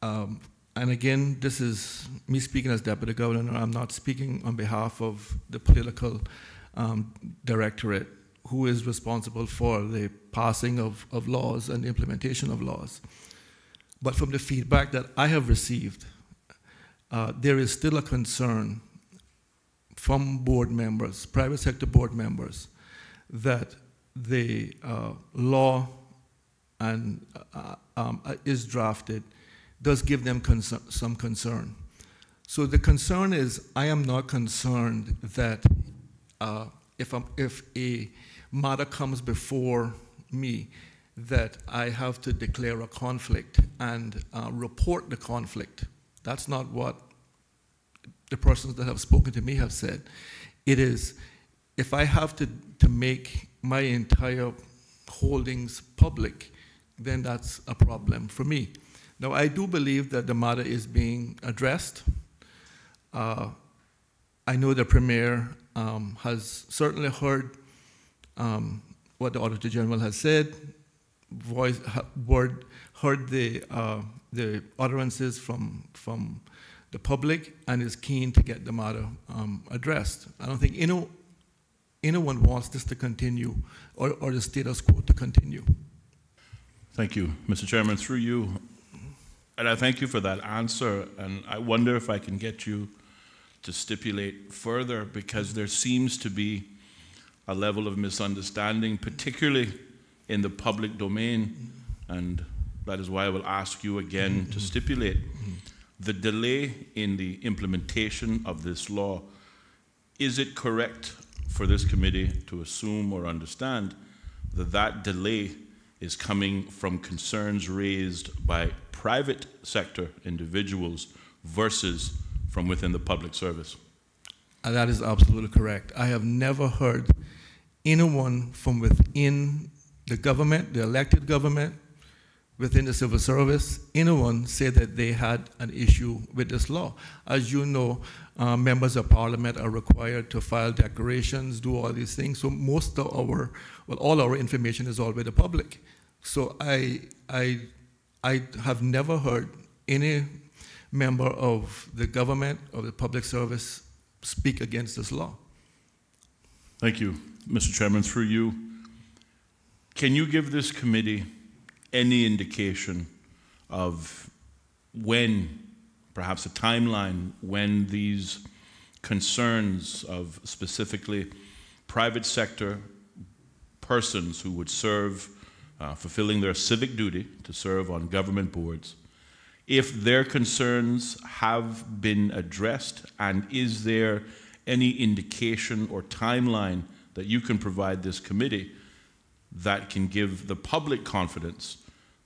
and again, this is me speaking as Deputy Governor. I'm not speaking on behalf of the political directorate who is responsible for the passing of laws and the implementation of laws. But from the feedback that I have received, there is still a concern from board members, private sector board members, that the law and is drafted does give them some concern. So the concern is, I am not concerned that if a matter comes before me, that I have to declare a conflict and report the conflict. That's not what the persons that have spoken to me have said. It is, if I have to make my entire holdings public, then that's a problem for me. Now, I do believe that the matter is being addressed. I know the Premier has certainly heard what the Auditor General has said, heard the utterances from the public, and is keen to get the matter addressed. I don't think anyone wants this to continue or the status quo to continue. Thank you, Mr. Chairman. Through you, and I thank you for that answer, and I wonder if I can get you to stipulate further, because there seems to be a level of misunderstanding, particularly in the public domain, and that is why I will ask you again to stipulate the delay in the implementation of this law. Is it correct for this committee to assume or understand that that delay is coming from concerns raised by private sector individuals versus from within the public service? That is absolutely correct. I have never heard anyone from within the government, the elected government, within the civil service, anyone say that they had an issue with this law. As you know, members of parliament are required to file declarations, do all these things. So most of our, well, all our information is all with the public. So I have never heard any member of the government or the public service speak against this law. Thank you, Mr. Chairman. Through you, can you give this committee any indication of when, perhaps a timeline, when these concerns of specifically private sector persons who would serve, fulfilling their civic duty to serve on government boards, if their concerns have been addressed, and is there any indication or timeline that you can provide this committee that can give the public confidence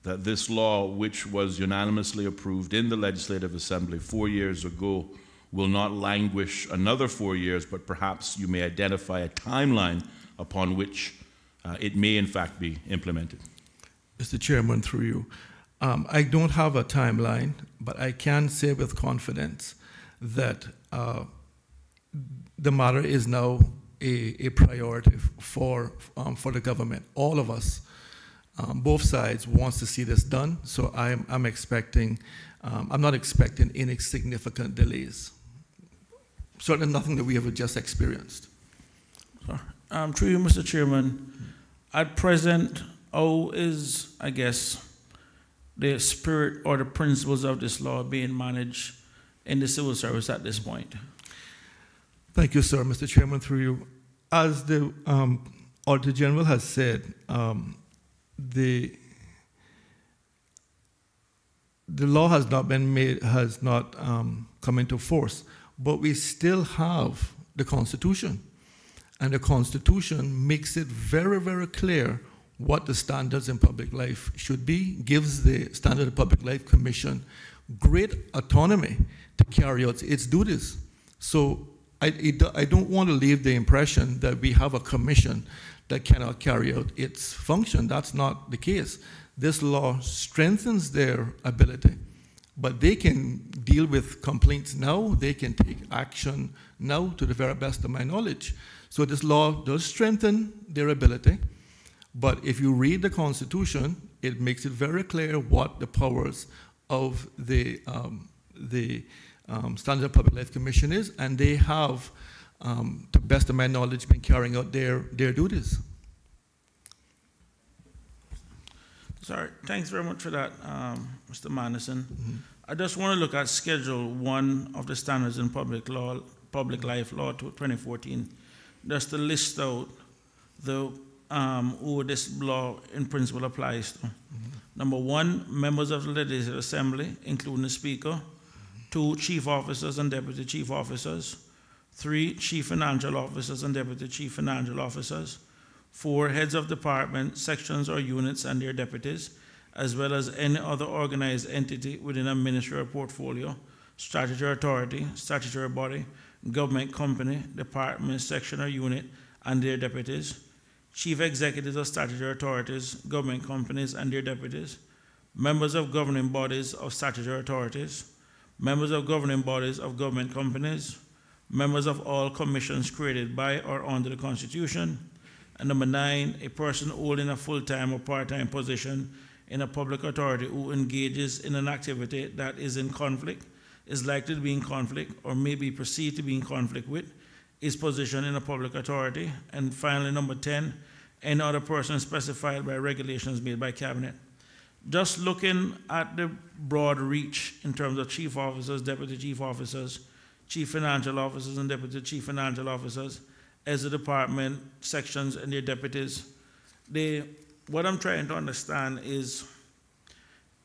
that this law, which was unanimously approved in the Legislative Assembly 4 years ago, will not languish another 4 years, but perhaps you may identify a timeline upon which it may in fact be implemented? Mr. Chairman, through you, I don't have a timeline, but I can say with confidence that the matter is now a priority for the government. All of us, both sides, wants to see this done. So I'm expecting, I'm not expecting any significant delays. Certainly nothing that we have just experienced. Through you, Mr. Chairman, at present, how is, I guess, the spirit or the principles of this law being managed in the civil service at this point? Thank you, sir. Mr. Chairman, through you. As the Auditor General has said, the law has not been made, has not come into force, but we still have the Constitution. And the Constitution makes it very, very clear what the standards in public life should be, gives the Standard of Public Life Commission great autonomy to carry out its duties. So I don't want to leave the impression that we have a commission that cannot carry out its function. That's not the case. This law strengthens their ability, but they can deal with complaints now, they can take action now to the very best of my knowledge. So this law does strengthen their ability, but if you read the Constitution, it makes it very clear what the powers of the Standard of Public Life Commission is, and they have, to the best of my knowledge, been carrying out their duties. Sorry, thanks very much for that, Mr. Madison. I just want to look at Schedule 1 of the Standards in Public Life Law 2014, just to list out the who this law in principle applies to. Number 1, members of the Legislative Assembly, including the Speaker. 2, chief officers and deputy chief officers. 3, chief financial officers and deputy chief financial officers. 4, heads of department, sections, or units and their deputies, as well as any other organized entity within a ministry or portfolio, statutory authority, statutory body, government company, department, section, or unit, and their deputies. Chief executives of statutory authorities, government companies, and their deputies. Members of governing bodies of statutory authorities. Members of governing bodies of government companies. members of all commissions created by or under the Constitution. And number 9, a person holding a full-time or part-time position in a public authority who engages in an activity that is in conflict, is likely to be in conflict, or may be perceived to be in conflict with his position in a public authority. And finally, number 10, any other person specified by regulations made by Cabinet. Just looking at the broad reach in terms of chief officers, deputy chief officers, chief financial officers, and deputy chief financial officers, as the department sections and their deputies, what I'm trying to understand is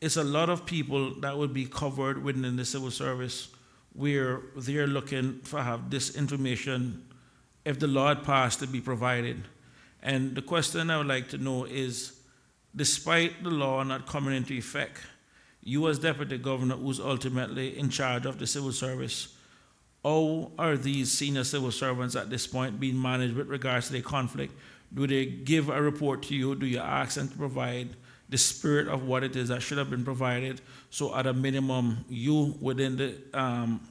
it's a lot of people that would be covered within the civil service where they're looking to have this information, if the law had passed, to be provided. And the question I would like to know is, despite the law not coming into effect, you as Deputy Governor, who's ultimately in charge of the civil service, how are these senior civil servants at this point being managed with regards to their conflict? Do they give a report to you? Do you ask them to provide the spirit of what it is that should have been provided? So at a minimum, you within the,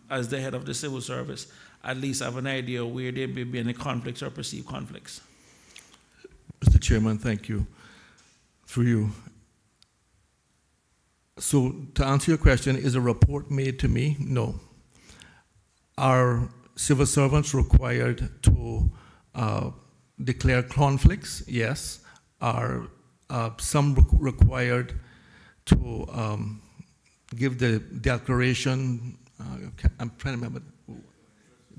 as the head of the civil service, at least have an idea where there may be any conflicts or perceived conflicts. Mr. Chairman, thank you. Through you. So to answer your question, is a report made to me? No. Are civil servants required to declare conflicts? Yes. Are some required to give the declaration, I'm trying to remember,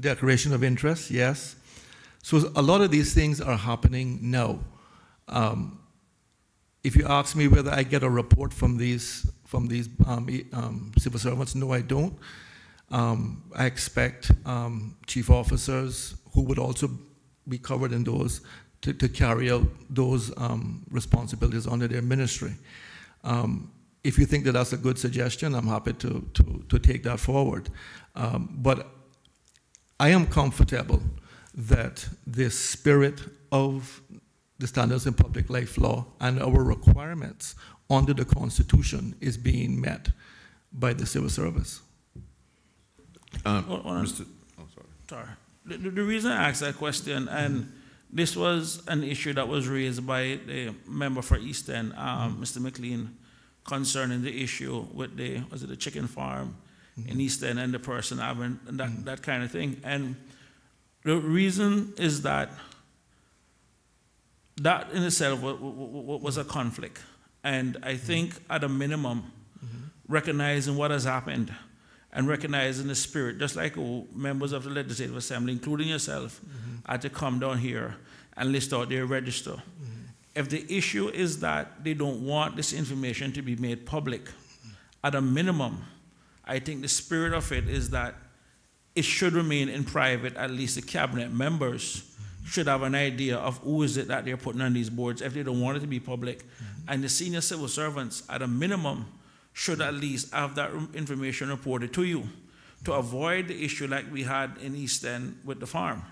declaration of interest? Yes. So a lot of these things are happening now. If you ask me whether I get a report from these civil servants, no, I don't. I expect chief officers who would also be covered in those to carry out those responsibilities under their ministry. If you think that that's a good suggestion, I'm happy to take that forward. But I am comfortable that the spirit of the standards in public life law and our requirements under the Constitution is being met by the civil service. Mr. Oh, sorry. The reason I asked that question, and this was an issue that was raised by the member for East End, Mr. McLean, concerning the issue with the chicken farm in East End and the person having that kind of thing. And the reason is that in itself was a conflict. And I think at a minimum, recognizing what has happened and recognizing the spirit, just like members of the Legislative Assembly, including yourself, had to come down here and list out their register. If the issue is that they don't want this information to be made public, at a minimum, I think the spirit of it is that it should remain in private. At least the cabinet members should have an idea of who is it that they're putting on these boards if they don't want it to be public. And the senior civil servants, at a minimum, should at least have that information reported to you to avoid the issue like we had in East End with the farm.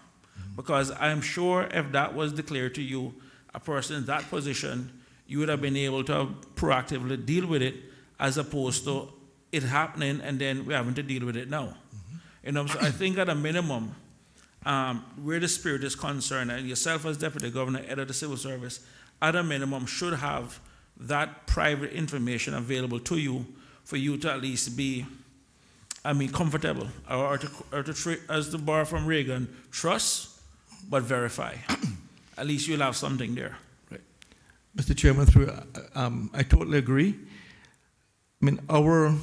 Because I'm sure if that was declared to you, a person in that position, you would have been able to proactively deal with it as opposed to it happening and then we're having to deal with it now. You know, so I think at a minimum, where the spirit is concerned, and yourself as Deputy Governor, head of the Civil Service, at a minimum should have that private information available to you for you to at least be, comfortable, or to as the bar from Reagan, trust but verify. At least you'll have something there. Right. Mr. Chairman, I totally agree. Our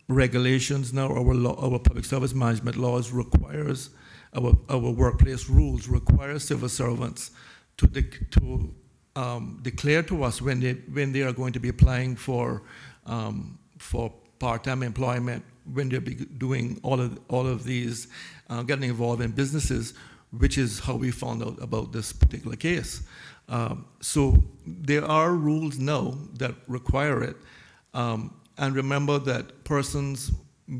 regulations now, our public service management laws requires, our workplace rules require civil servants to declare to us when they are going to be applying for part-time employment, when they'll be doing all of these, getting involved in businesses, which is how we found out about this particular case. So there are rules now that require it. And remember that persons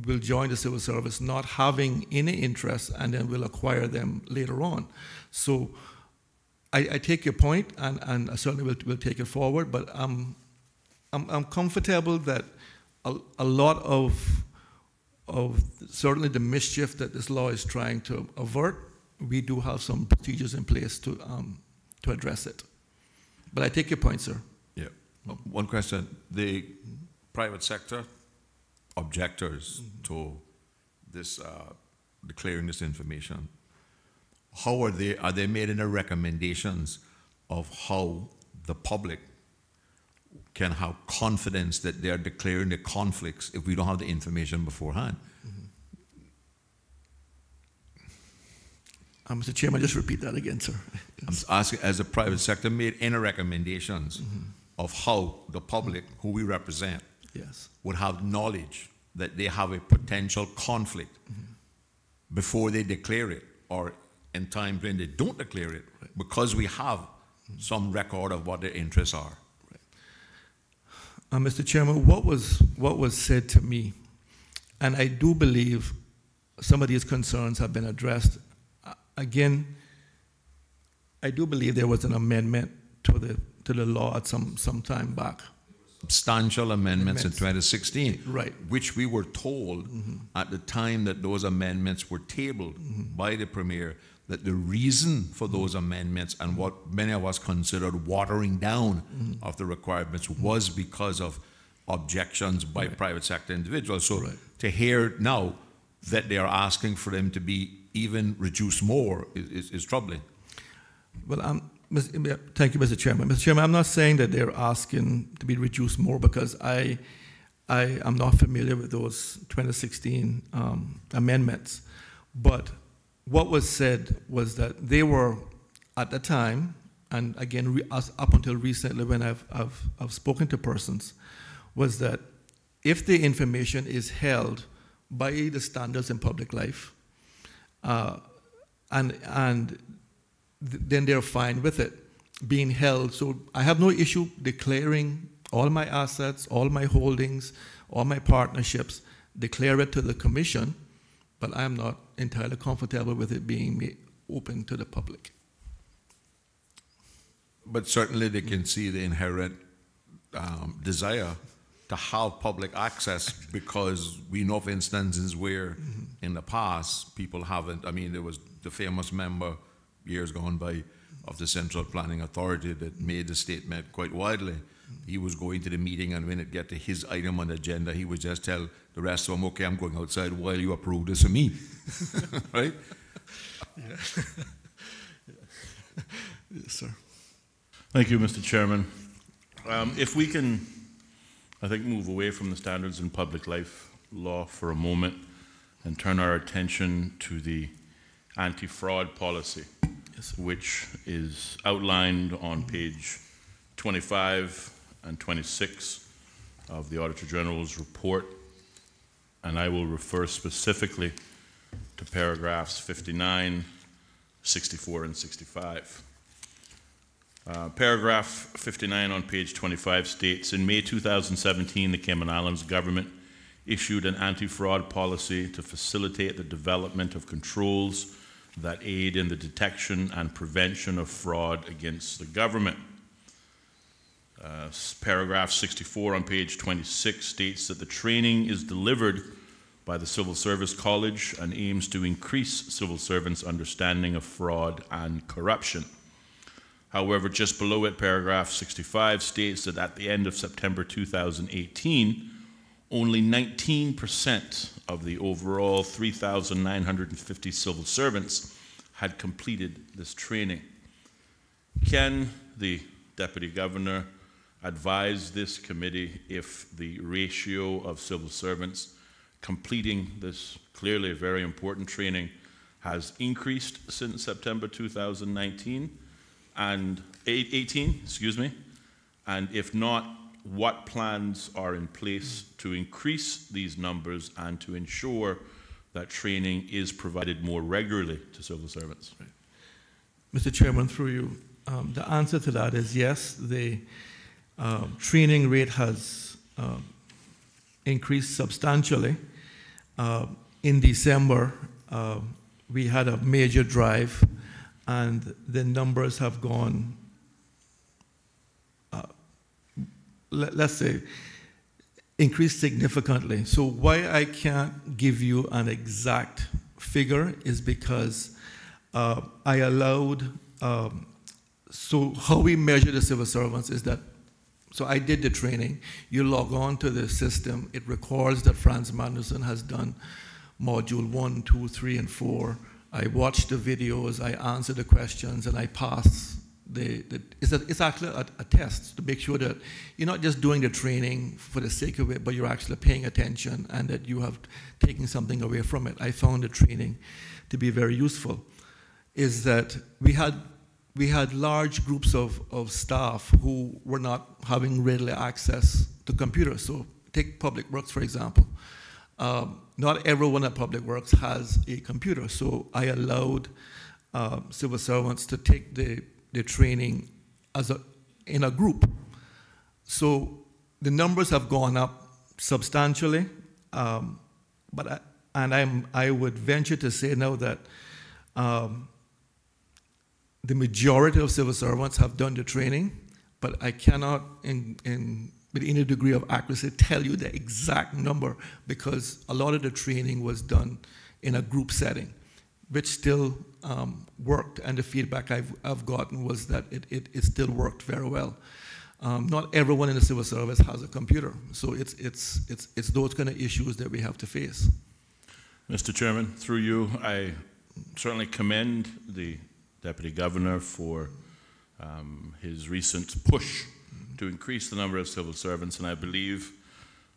will join the civil service not having any interest and then will acquire them later on. So I take your point, and I certainly will take it forward, but I'm comfortable that a lot of certainly the mischief that this law is trying to avert, we do have some procedures in place to address it. But I take your point, sir. Yeah. One question. The private sector objectors to this declaring this information, how are they made any recommendations of how the public can have confidence that they are declaring the conflicts if we don't have the information beforehand? Mr. Chairman, just repeat that again, sir. I'm asking, has the private sector made any recommendations of how the public, who we represent, Yes. would have knowledge that they have a potential conflict before they declare it, or in times when they don't declare it, because we have some record of what their interests are? Mr. Chairman, what was said to me, and I do believe some of these concerns have been addressed. Again, I do believe there was an amendment to the law at some time back. Substantial amendments in 2016, Right. which we were told at the time that those amendments were tabled by the Premier, that the reason for those amendments and what many of us considered watering down of the requirements was because of objections by private sector individuals. So to hear now that they are asking for them to be even reduced more is troubling. Well, thank you, Mr. Chairman. Mr. Chairman, I'm not saying that they're asking to be reduced more, because I am not familiar with those 2016 amendments. But what was said was that they were, at the time, and again, up until recently when I've spoken to persons, was that if the information is held by the standards in public life, then they're fine with it being held. So I have no issue declaring all my assets, all my holdings, all my partnerships, declare it to the commission, but I'm not entirely comfortable with it being made open to the public. But certainly they can see the inherent desire to have public access, because we know of instances where in the past people haven't. I mean, there was the famous member years gone by of the Central Planning Authority that made the statement quite widely. He was going to the meeting, and when it get to his item on the agenda, he would just tell the rest of them, okay, I'm going outside while you approve this for me. Right? Yeah. Yes, sir. Thank you, Mr. Chairman. If we can, I think, move away from the standards in public life law for a moment and turn our attention to the anti-fraud policy, which is outlined on page 25 and 26 of the Auditor General's report, and I will refer specifically to paragraphs 59, 64, and 65. Paragraph 59 on page 25 states, in May 2017, the Cayman Islands government issued an anti-fraud policy to facilitate the development of controls that aid in the detection and prevention of fraud against the government. Paragraph 64 on page 26 states that the training is delivered by the Civil Service College and aims to increase civil servants' understanding of fraud and corruption. However, just below it, paragraph 65 states that at the end of September 2018, only 19% of the overall 3,950 civil servants had completed this training. Can the Deputy Governor advise this committee if the ratio of civil servants completing this clearly very important training has increased since September 2019 and 18, and if not, what plans are in place to increase these numbers and to ensure that training is provided more regularly to civil servants? Right. Mr. Chairman, through you, the answer to that is yes. The training rate has increased substantially. In December, we had a major drive, and the numbers have gone, let's say, increased significantly. So why I can't give you an exact figure is because I allowed, so how we measure the civil servants is that, so I did the training, you log on to the system, it records that Franz Manderson has done module 1, 2, 3, and 4. I watch the videos, I answer the questions, and I pass it's actually a test to make sure that you're not just doing the training for the sake of it, but you're actually paying attention and that you have taken something away from it. I found the training to be very useful. Is that we had large groups of staff who were not having readily access to computers. So take Public Works, for example. Not everyone at Public Works has a computer, so I allowed civil servants to take the training in a group. So the numbers have gone up substantially, but I would venture to say now that the majority of civil servants have done the training, but I cannot, with any degree of accuracy, tell you the exact number because a lot of the training was done in a group setting, which still worked, and the feedback I've gotten was that it still worked very well. Not everyone in the civil service has a computer, so it's those kind of issues that we have to face. Mr. Chairman, through you, I certainly commend the Deputy Governor for his recent push to increase the number of civil servants, and I believe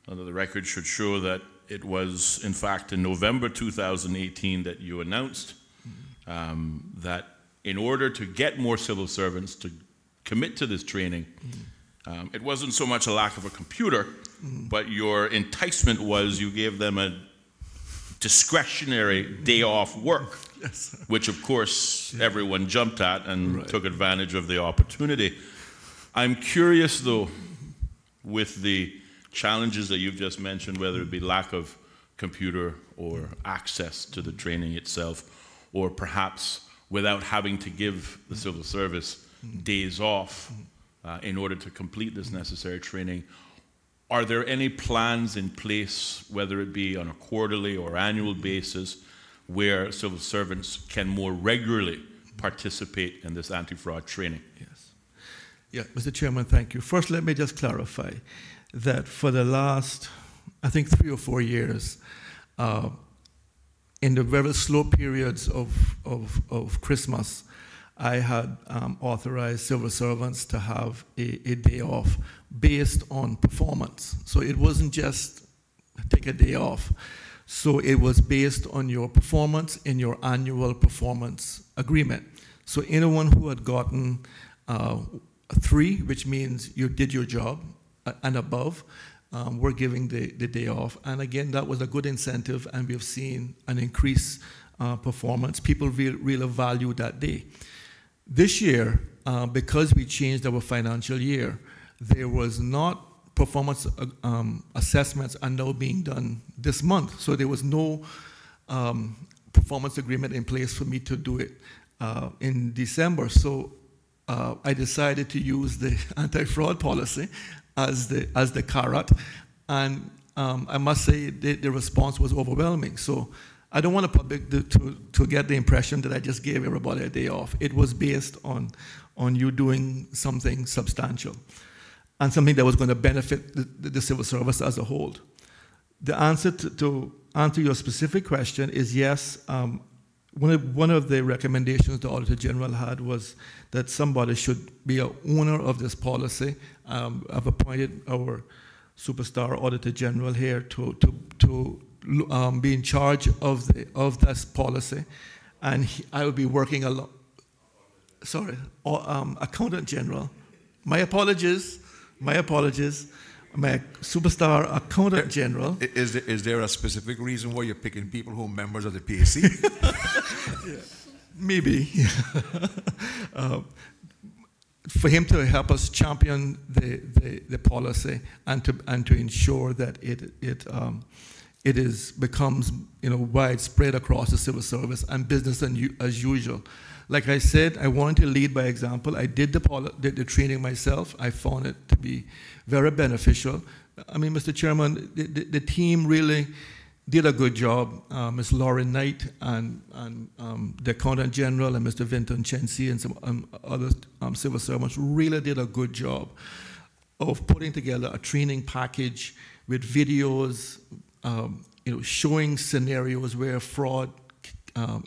that the record should show that it was, in fact, in November 2018 that you announced that in order to get more civil servants to commit to this training, it wasn't so much a lack of a computer, but your enticement was you gave them a discretionary day off work, yes, which of course everyone jumped at and took advantage of the opportunity. I'm curious though, with the challenges that you've just mentioned, whether it be lack of computer or access to the training itself, or perhaps without having to give the civil service days off in order to complete this necessary training, are there any plans in place, whether it be on a quarterly or annual basis, where civil servants can more regularly participate in this anti-fraud training? Yes. Yeah, Mr. Chairman, thank you. First, let me just clarify that for the last, I think, 3 or 4 years, in the very slow periods of Christmas, I had authorized civil servants to have a day off based on performance. So it wasn't just take a day off. So it was based on your performance in your annual performance agreement. So anyone who had gotten 3, which means you did your job, and above, we're giving the day off. And again, that was a good incentive, and we've seen an increased performance. People really value that day. This year, because we changed our financial year, there was not performance assessments are now being done this month. So there was no performance agreement in place for me to do it in December. So I decided to use the anti-fraud policy as the carrot, and I must say the response was overwhelming. So I don't want the public to get the impression that I just gave everybody a day off. It was based on you doing something substantial and something that was going to benefit the civil service as a whole. The answer to answer your specific question is yes. One of the recommendations the Auditor General had was that somebody should be an owner of this policy. I've appointed our superstar Auditor General here to be in charge of this policy, and I will be working along. Sorry, Accountant General. My apologies. My superstar Accountant General. Is there a specific reason why you're picking people who are members of the PAC? Yeah, maybe. For him to help us champion the policy and to ensure that it becomes widespread across the civil service and business as usual. Like I said, I wanted to lead by example. I did the training myself. I found it to be very beneficial. I mean, Mr. Chairman, the team really did a good job. Ms. Lauren Knight and the Accountant General and Mr. Vinton Chensi and some other civil servants really did a good job of putting together a training package with videos, showing scenarios where fraud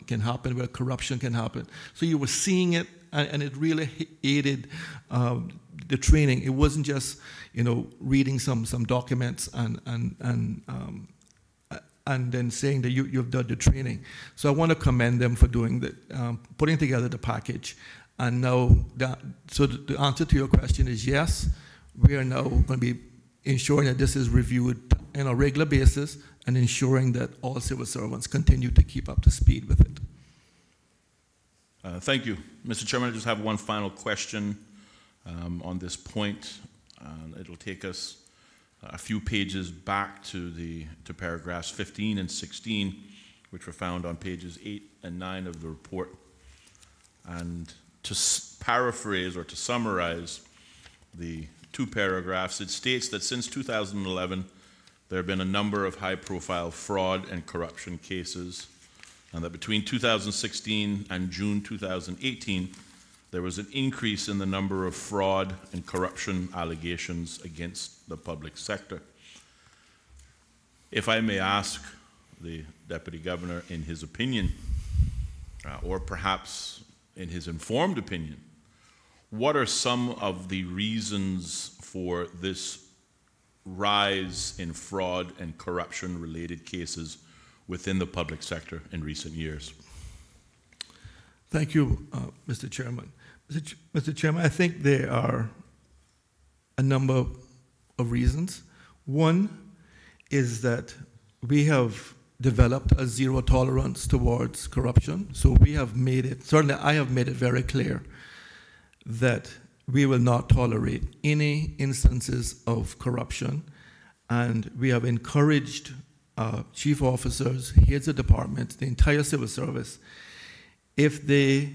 can happen, where corruption can happen. So you were seeing it, and it really aided the training. It wasn't just reading some documents and then saying that you've done the training. So I want to commend them for doing that, putting together the package. And now, so the answer to your question is yes, we are now going to be ensuring that this is reviewed on a regular basis and ensuring that all civil servants continue to keep up to speed with it. Thank you. Mr. Chairman, I just have one final question on this point. It'll take us a few pages back to paragraphs 15 and 16, which were found on pages 8 and 9 of the report. And to paraphrase or to summarize the two paragraphs, it states that since 2011, there have been a number of high-profile fraud and corruption cases, and that between 2016 and June 2018, there was an increase in the number of fraud and corruption allegations against the public sector. If I may ask the Deputy Governor, in his opinion, or perhaps in his informed opinion, what are some of the reasons for this rise in fraud and corruption-related cases within the public sector in recent years? Thank you, Mr. Chairman. Mr. Chairman, I think there are a number of reasons. One is that we have developed a zero tolerance towards corruption. So we have made it, certainly I have made it very clear that we will not tolerate any instances of corruption, and we have encouraged chief officers, heads of departments, the entire civil service, if they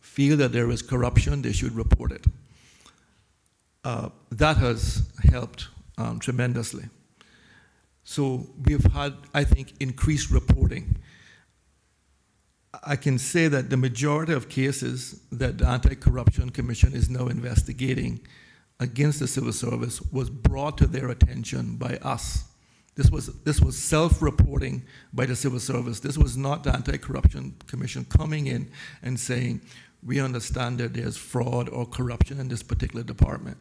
feel that there is corruption, they should report it. That has helped tremendously. So we've had, I think, increased reporting. I can say that the majority of cases that the Anti-Corruption Commission is now investigating against the civil service was brought to their attention by us. This was self-reporting by the civil service. This was not the Anti-Corruption Commission coming in and saying, we understand that there's fraud or corruption in this particular department.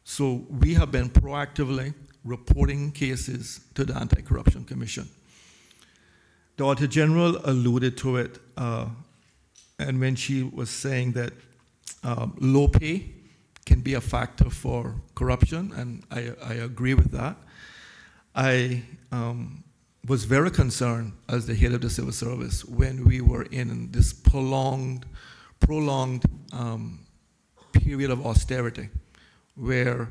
So we have been proactively reporting cases to the Anti-Corruption Commission. The Auditor General alluded to it, and when she was saying that low pay can be a factor for corruption, and I agree with that. I was very concerned as the head of the civil service when we were in this prolonged period of austerity, where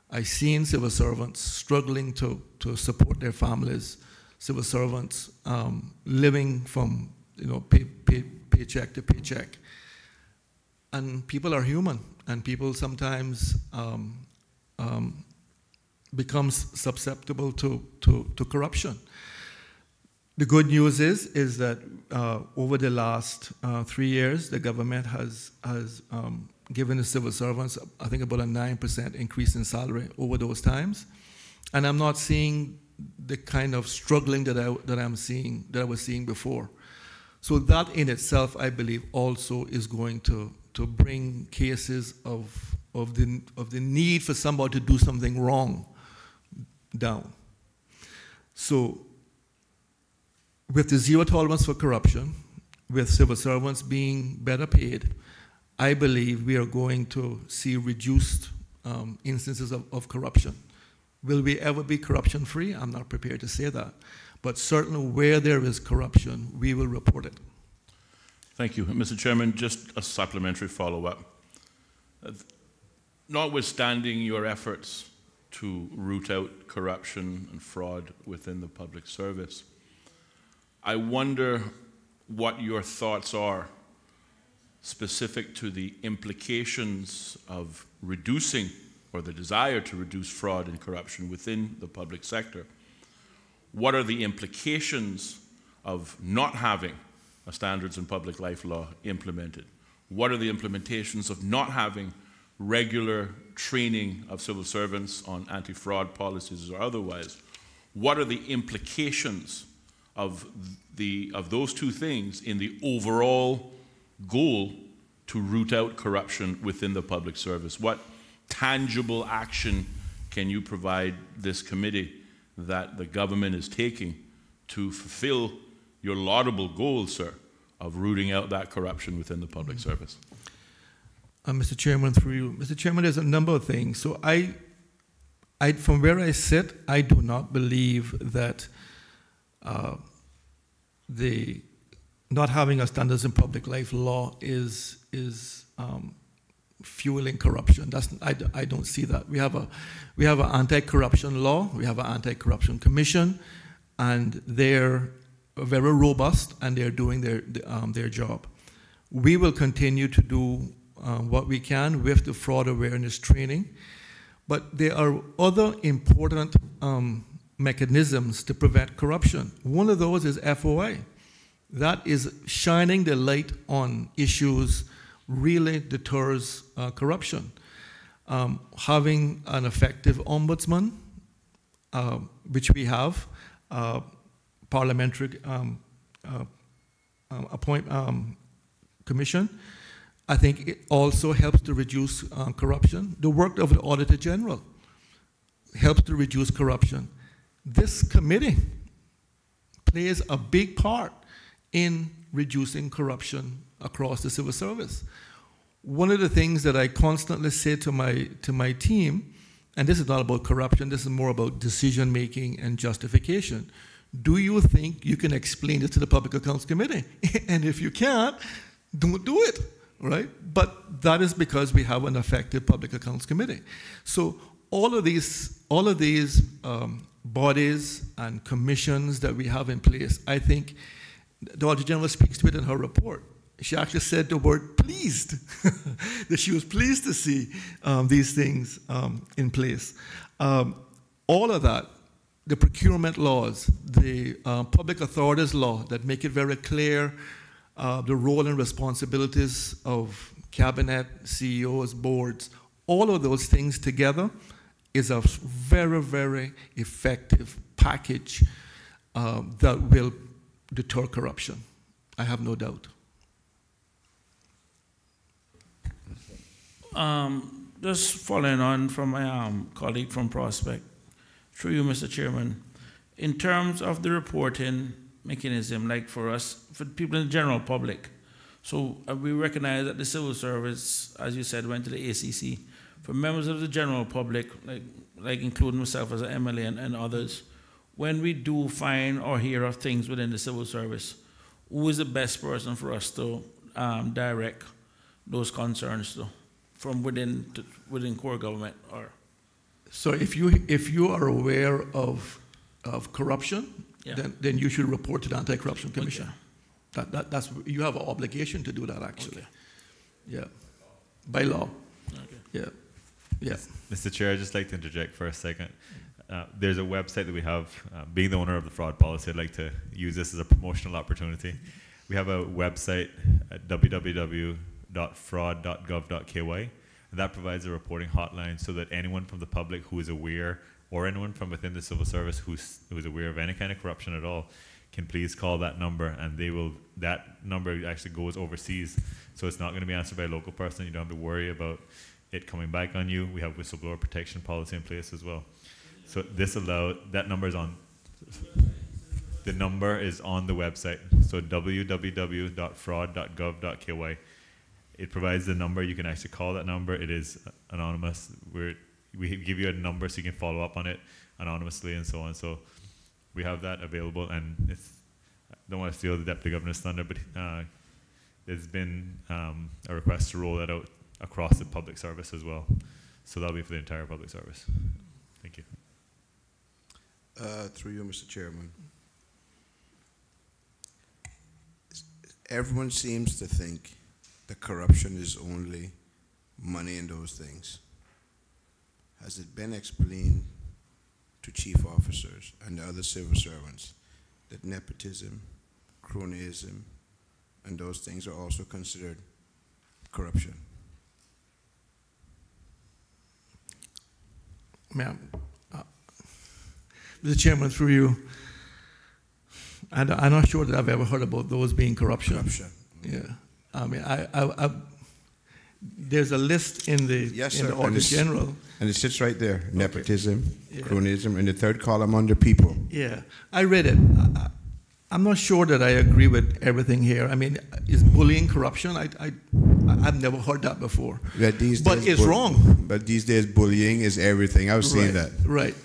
I seen civil servants struggling to support their families, civil servants living from paycheck to paycheck. And people are human, and people sometimes becomes susceptible to corruption. The good news is that over the last 3 years, the government has given the civil servants, I think, about a 9% increase in salary over those times. And I'm not seeing the kind of struggling that I was seeing before. So that in itself, I believe, also is going to bring cases of the need for somebody to do something wrong down. So with the zero tolerance for corruption, with civil servants being better paid, I believe we are going to see reduced instances of corruption. Will we ever be corruption-free? I'm not prepared to say that. But certainly where there is corruption, we will report it. Thank you. Mr. Chairman, just a supplementary follow-up. Notwithstanding your efforts to root out corruption and fraud within the public service, I wonder what your thoughts are specific to the implications of reducing or the desire to reduce fraud and corruption within the public sector, what are the implications of not having a standards in public life law implemented? What are the implementations of not having regular training of civil servants on anti-fraud policies or otherwise? What are the implications of those two things in the overall goal to root out corruption within the public service? What tangible action can you provide this committee that the government is taking to fulfill your laudable goal, sir, of rooting out that corruption within the public service? Mr. Chairman, through you. Mr. Chairman, there's a number of things. So from where I sit, I do not believe that the not having a standards in public life law is fueling corruption. I don't see that. We have an anti-corruption law. We have an anti-corruption commission, and they're very robust and they're doing their job. We will continue to do what we can with the fraud awareness training, but there are other important mechanisms to prevent corruption. One of those is FOI. That is shining the light on issues really deters corruption. Having an effective ombudsman, which we have, parliamentary commission, I think it also helps to reduce corruption. The work of the Auditor General helps to reduce corruption. This committee plays a big part in reducing corruption across the civil service. One of the things that I constantly say to my team, and this is not about corruption, this is more about decision making and justification. Do you think you can explain this to the Public Accounts Committee? And if you can't, don't do it, right? But that is because we have an effective Public Accounts Committee. So all of these bodies and commissions that we have in place, I think the Auditor General speaks to it in her report. She actually said the word pleased, that she was pleased to see these things in place. All of that, the procurement laws, the public authorities law that make it very clear the role and responsibilities of cabinet, CEOs, boards, all of those things together is a very, very effective package that will deter corruption. I have no doubt. Just following on from my colleague from Prospect, through you, Mr. Chairman, in terms of the reporting mechanism, like for us, for people in the general public, so we recognize that the civil service, as you said, went to the ACC. For members of the general public, like including myself as an MLA and others, when we do find or hear of things within the civil service, who is the best person for us to direct those concerns to, from within core government? Or so if you are aware of corruption, yeah, then you should report to the Anti-Corruption Commission. Okay. That's you have an obligation to do that, actually. Okay. Yeah, by law. Okay. Yeah. Yeah. Mr. Chair, I'd just like to interject for a second. There's a website that we have. Being the owner of the fraud policy, I'd like to use this as a promotional opportunity. We have a website at www.fraud.gov.ky, and that provides a reporting hotline so that anyone from the public who is aware, or anyone from within the civil service who is aware of any kind of corruption at all, can please call that number, and that number actually goes overseas, so it's not going to be answered by a local person. You don't have to worry about it coming back on you. We have whistleblower protection policy in place as well. So that number is on, the number is on the website. So www.fraud.gov.ky. It provides the number. You can actually call that number. It is anonymous. We give you a number so you can follow up on it anonymously and so on. So we have that available, and I don't want to steal the Deputy Governor's thunder, but there's been a request to roll that out across the public service as well. So that'll be for the entire public service. Thank you. Through you, Mr. Chairman. Everyone seems to think that corruption is only money and those things. has it been explained to chief officers and the other civil servants that nepotism, cronyism, and those things are also considered corruption? Ma'am, Mr. Chairman, through you, I'm not sure that I've ever heard about those being corruption. Corruption. Yeah, I mean, there's a list in the Yes, in sir. the Auditor General. And it sits right there, nepotism, Yeah. cronyism, in the third column under people. Yeah, I read it. I'm not sure that I agree with everything here. I mean, is bullying corruption? I've never heard that before. Yeah, But it's wrong. But these days, bullying is everything. I've seen that. Right.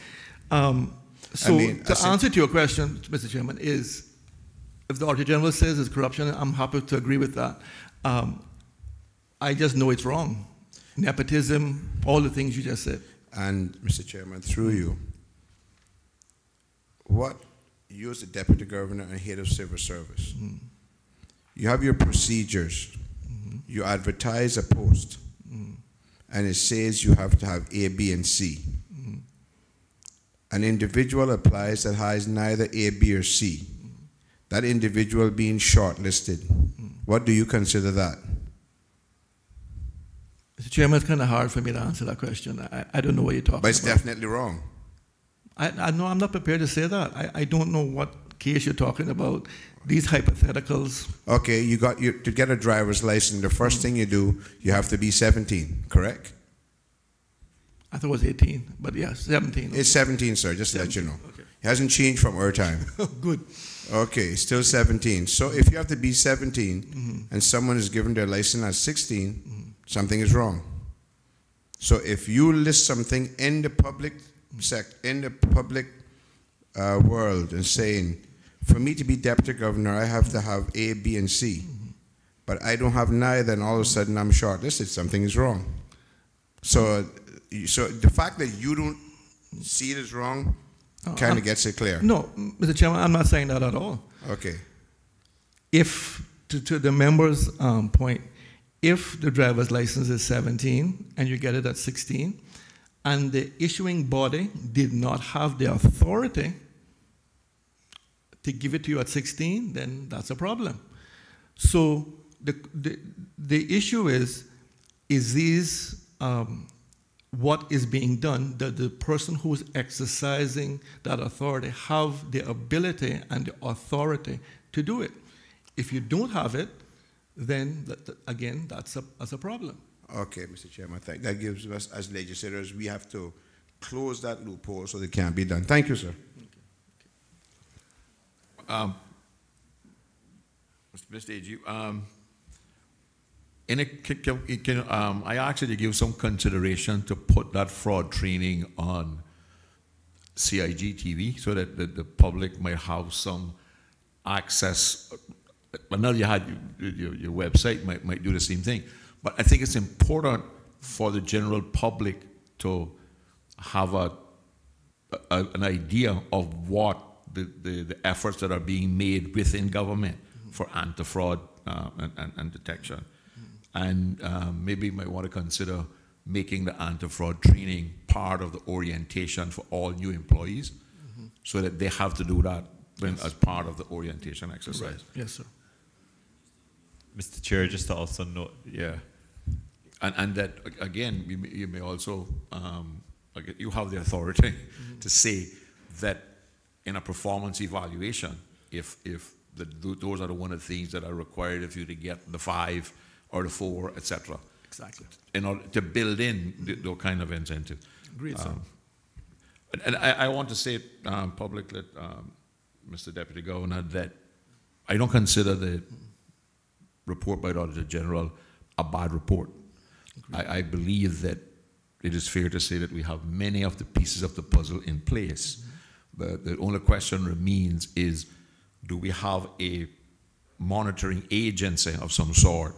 So to I answer to your question, Mr. Chairman, is if the Auditor General says it's corruption, I'm happy to agree with that. I just know it's wrong. Nepotism, all the things you just said. And, Mr. Chairman, through you, you as the Deputy Governor and Head of Civil Service, you have your procedures. You advertise a post, and it says you have to have A, B, and C. An individual applies that has neither A, B, or C. That individual being shortlisted. What do you consider that? Mr. Chairman, it's kind of hard for me to answer that question. I don't know what you're talking about. But it's definitely wrong. I know I'm not prepared to say that. I don't know what case you're talking about. These hypotheticals. Okay, to get a driver's license, the first thing you do, you have to be 17, correct? I thought it was 18, but yes, 17. It's 17, sir, just to let you know. Okay. It hasn't changed from our time. Good. Okay, still 17. So if you have to be 17 and someone is given their license at 16, something is wrong. So if you list something in the public world and saying, for me to be deputy governor, I have to have A, B, and C, but I don't have neither, and all of a sudden I'm shortlisted, something is wrong. So the fact that you don't see it as wrong kind of gets it clear. No, Mr. Chairman, I'm not saying that at all. Okay. If, to the member's point, if the driver's license is 17 and you get it at 16, and the issuing body did not have the authority to give it to you at 16, then that's a problem. So the issue is these what is being done, that the person who is exercising that authority have the ability and the authority to do it. If you don't have it, then again, that's a problem. Okay, Mr. Chairman, that gives us, as legislators, we have to close that loophole so it can't be done. Thank you, sir. Mr. AG, I asked you to give some consideration to put that fraud training on CIG TV so that the public might have some access. I know you had your website might do the same thing, but I think it's important for the general public to have an idea of what the efforts that are being made within government for anti-fraud and detection. And maybe you might want to consider making the anti-fraud training part of the orientation for all new employees so that they have to do that as part of the orientation exercise. Right. Yes, sir. Mr. Chair, just to also note. Yeah. And that, again, you may also, you have the authority to say that in a performance evaluation, if those are one of the things that are required of you to get the 5 or the 4, etc. Exactly. In order to build in those kind of incentive. Agreed, sir. And I want to say publicly, Mr. Deputy Governor, that I don't consider the report by the Auditor General a bad report. I believe that it is fair to say that we have many of the pieces of the puzzle in place. The only question remains is, do we have a monitoring agency of some sort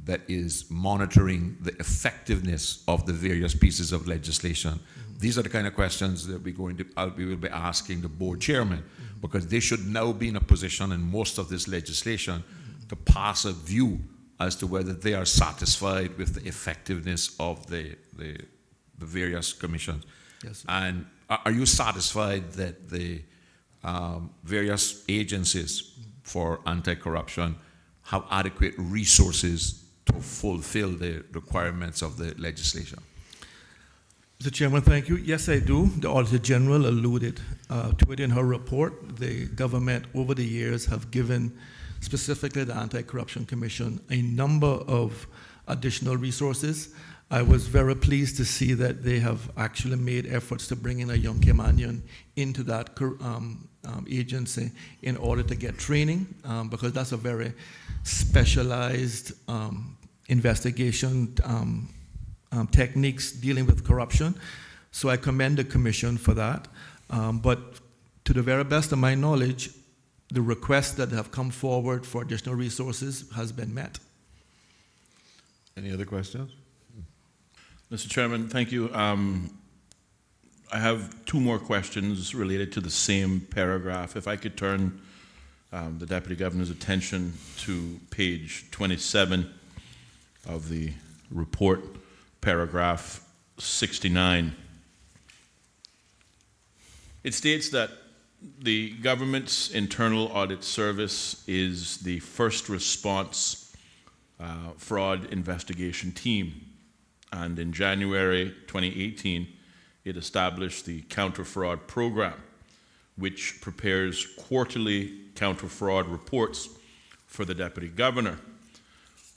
that is monitoring the effectiveness of the various pieces of legislation? These are the kind of questions that we will be asking the board chairman, because they should now be in a position in most of this legislation to pass a view as to whether they are satisfied with the effectiveness of the the various commissions. Yes, sir. And are you satisfied that the various agencies for anti-corruption have adequate resources to fulfill the requirements of the legislation? Mr. Chairman, thank you. Yes, I do. The Auditor General alluded to it in her report. The government over the years have given specifically the Anti-Corruption Commission a number of additional resources. I was very pleased to see that they have actually made efforts to bring in a young Kemanian into that agency in order to get training, because that's a very specialized investigation techniques dealing with corruption. So I commend the Commission for that. But to the very best of my knowledge, the requests that have come forward for additional resources has been met. Any other questions? Mr. Chairman, thank you. I have two more questions related to the same paragraph. If I could turn the Deputy Governor's attention to page 27 of the report, paragraph 69. It states that the government's internal audit service is the first response fraud investigation team. And in January 2018, it established the counter-fraud program, which prepares quarterly counter-fraud reports for the Deputy Governor.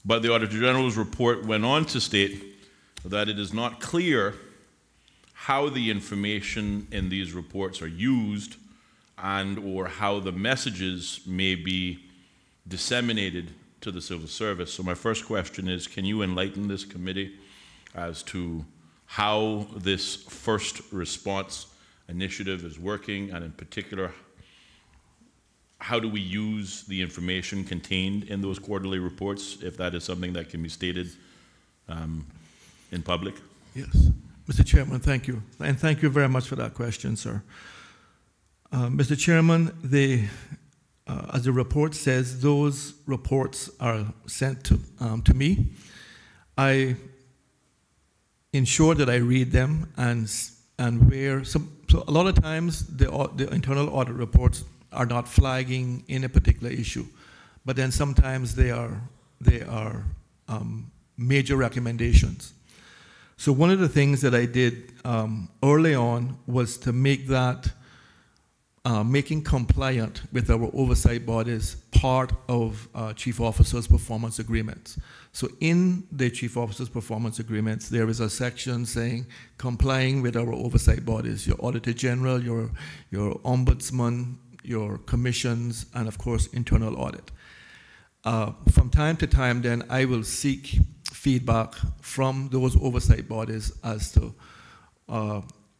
But the Auditor General's report went on to state that it is not clear how the information in these reports are used and or how the messages may be disseminated to the civil service. So my first question is, can you enlighten this committee as to how this first response initiative is working, and in particular, how do we use the information contained in those quarterly reports, if that is something that can be stated in public? Yes. Mr. Chairman, thank you. And thank you very much for that question, sir. Mr. Chairman, as the report says, those reports are sent to me. I ensure that I read them, and where so a lot of times the internal audit reports are not flagging in a particular issue, but then sometimes they are major recommendations. So one of the things that I did early on was to make that making compliant with our oversight bodies part of chief officers' performance agreements. So in the chief officers' performance agreements, there is a section saying complying with our oversight bodies, your Auditor General, your Ombudsman, your commissions, and of course, internal audit. From time to time, then, I will seek feedback from those oversight bodies as to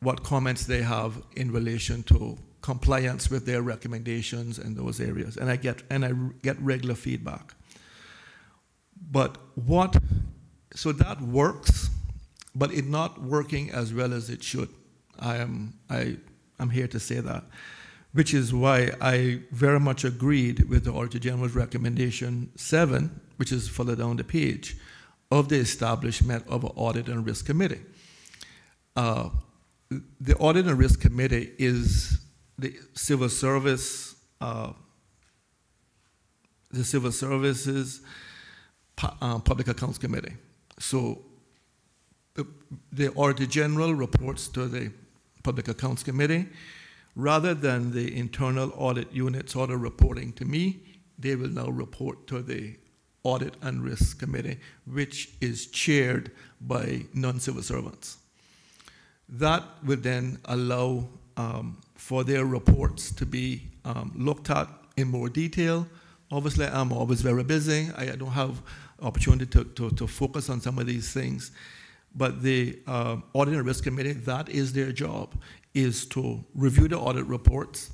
what comments they have in relation to compliance with their recommendations in those areas, and I get regular feedback. But so that works, but it's not working as well as it should. I'm here to say that, which is why I very much agreed with the Auditor General's recommendation 7, which is further down the page, of the establishment of an Audit and Risk Committee. The Audit and Risk Committee is the civil services Public Accounts Committee. So the Auditor General reports to the Public Accounts Committee. Rather than the internal audit unit sort of reporting to me, they will now report to the Audit and Risk Committee, which is chaired by non-civil servants. That would then allow for their reports to be looked at in more detail. Obviously, I'm always very busy. I don't have opportunity to focus on some of these things. But the Audit and Risk Committee, that is their job, is to review the audit reports,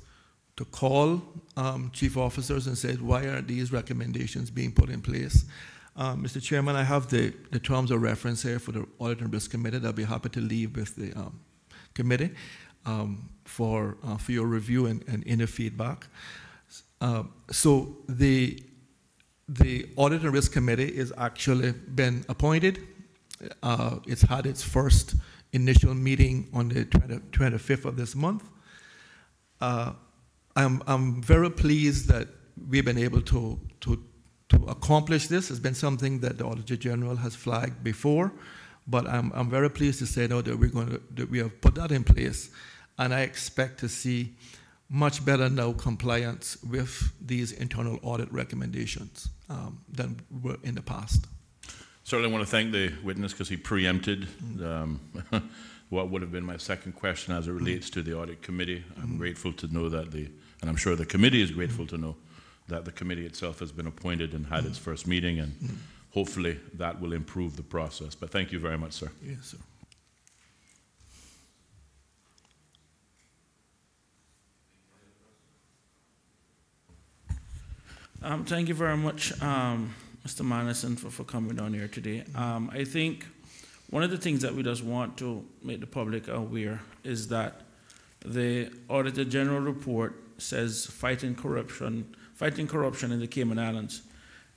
to call chief officers and say, why aren't these recommendations being put in place? Mr. Chairman, I have the terms of reference here for the Audit and Risk Committee that I'll be happy to leave with the committee for your review and inner feedback. So the Audit and Risk Committee is actually been appointed. It's had its first initial meeting on the 25th of this month. I'm very pleased that we've been able to accomplish this. It's been something that the Auditor General has flagged before, but I'm very pleased to say now that we have put that in place, and I expect to see much better now compliance with these internal audit recommendations than were in the past. Certainly want to thank the witness because he preempted what would have been my second question as it relates to the audit committee. I'm grateful to know that and I'm sure the committee is grateful to know that the committee itself has been appointed and had its first meeting, and hopefully that will improve the process. But thank you very much, sir. Yes, sir. Thank you very much, Mr. Manison, for coming down here today. I think one of the things that we just want to make the public aware is that the Auditor General report says fighting corruption in the Cayman Islands.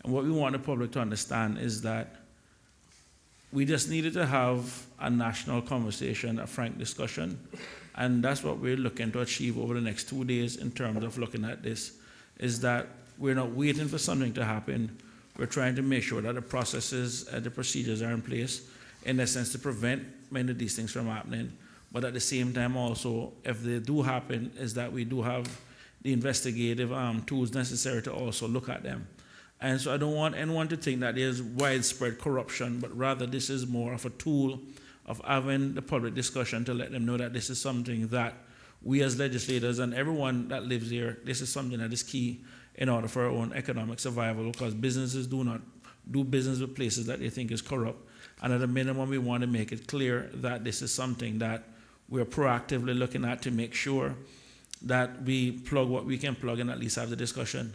And what we want the public to understand is that we just needed to have a national conversation, a frank discussion, and that's what we're looking to achieve over the next 2 days in terms of looking at this, is that we're not waiting for something to happen. We're trying to make sure that the processes and the procedures are in place, in a sense, to prevent many of these things from happening. But at the same time also, if they do happen, is that we do have the investigative tools necessary to also look at them. And so I don't want anyone to think that there's widespread corruption, but rather this is more of a tool of having the public discussion to let them know that this is something that we as legislators and everyone that lives here, this is something that is key in order for our own economic survival, because businesses do not do business with places that they think is corrupt. And at a minimum, we want to make it clear that this is something that we're proactively looking at to make sure that we plug what we can plug and at least have the discussion.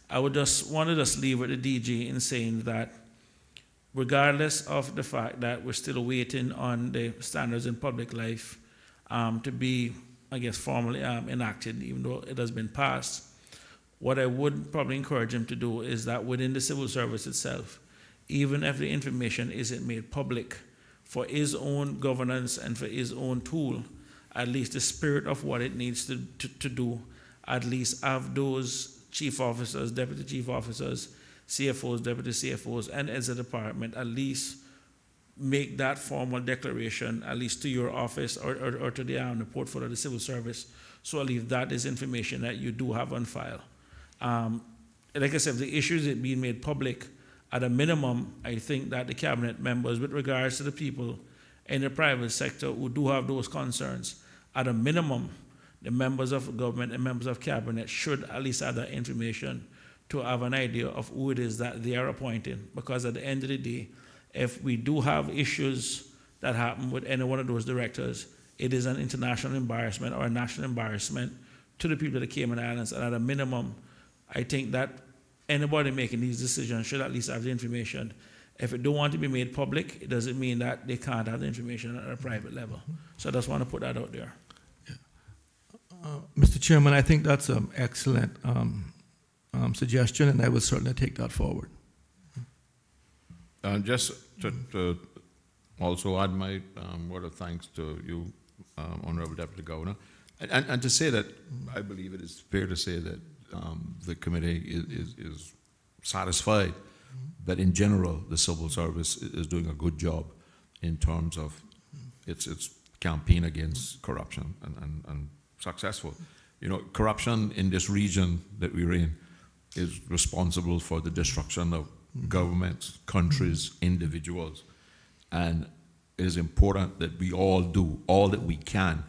I would just want to just leave with the DG in saying that regardless of the fact that we're still waiting on the standards in public life to be, I guess, formally enacted, even though it has been passed, what I would probably encourage him to do is that within the civil service itself, even if the information isn't made public, for his own governance and for his own tool, at least the spirit of what it needs to do, at least have those chief officers, deputy chief officers, CFOs, deputy CFOs, and as a department, at least make that formal declaration, at least to your office or to the portfolio of the civil service. So at least that is information that you do have on file. Like I said, the issues that being made public, at a minimum, I think that the cabinet members, with regards to the people in the private sector who do have those concerns, at a minimum, the members of government and members of cabinet should at least have that information to have an idea of who it is that they are appointing. Because at the end of the day, if we do have issues that happen with any one of those directors, it is an international embarrassment or a national embarrassment to the people of the Cayman Islands. And at a minimum, I think that anybody making these decisions should at least have the information. If it don't want to be made public, it doesn't mean that they can't have the information at a private level. So I just want to put that out there. Mr. Chairman, I think that's an excellent suggestion, and I will certainly take that forward. Just to also add my word of thanks to you, Honorable Deputy Governor, and to say that I believe it is fair to say that the committee is satisfied that in general the civil service is doing a good job in terms of its campaign against corruption and successful. You know, corruption in this region that we're in is responsible for the destruction of governments, countries, individuals, and it is important that we all do all that we can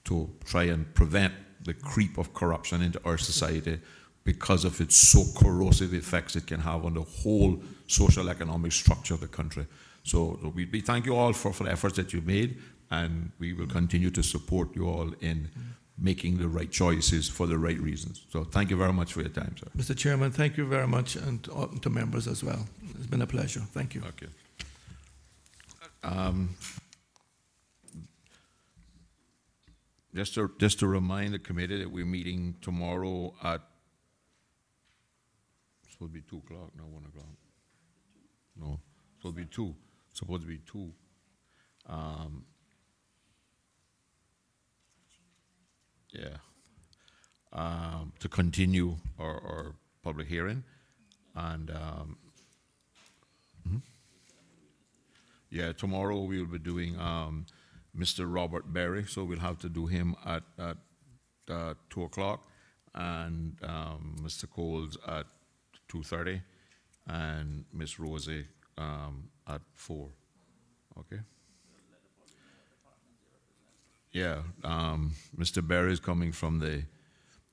to try and prevent the creep of corruption into our society because of its so corrosive effects it can have on the whole social economic structure of the country. So we thank you all for the efforts that you made, and we will continue to support you all in making the right choices for the right reasons. So thank you very much for your time, sir. Mr. Chairman, thank you very much, and to members as well. It's been a pleasure. Thank you. Okay. Just to remind the committee that we're meeting tomorrow at, it's supposed to be 2 o'clock, not 1 o'clock. No, it's supposed to be 2. It's supposed to be 2. Yeah. To continue our public hearing. And yeah, tomorrow we'll be doing Mr. Robert Berry, so we'll have to do him at 2 o'clock, and Mr. Coles at 2:30, and Miss Rosie at 4. Okay. Yeah, Mr. Berry is coming from the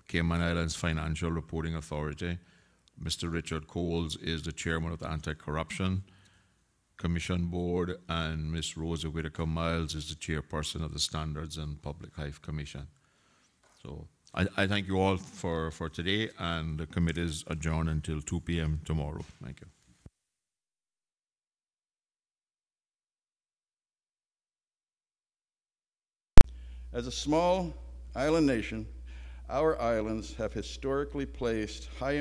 Cayman Islands Financial Reporting Authority. Mr. Richard Coles is the chairman of the Anti-Corruption Commission Board, and Ms. Rosa Whitaker-Miles is the chairperson of the Standards and Public Health Commission. So I thank you all for today, and the committee is adjourned until 2 p.m. tomorrow. Thank you. As a small island nation, our islands have historically placed high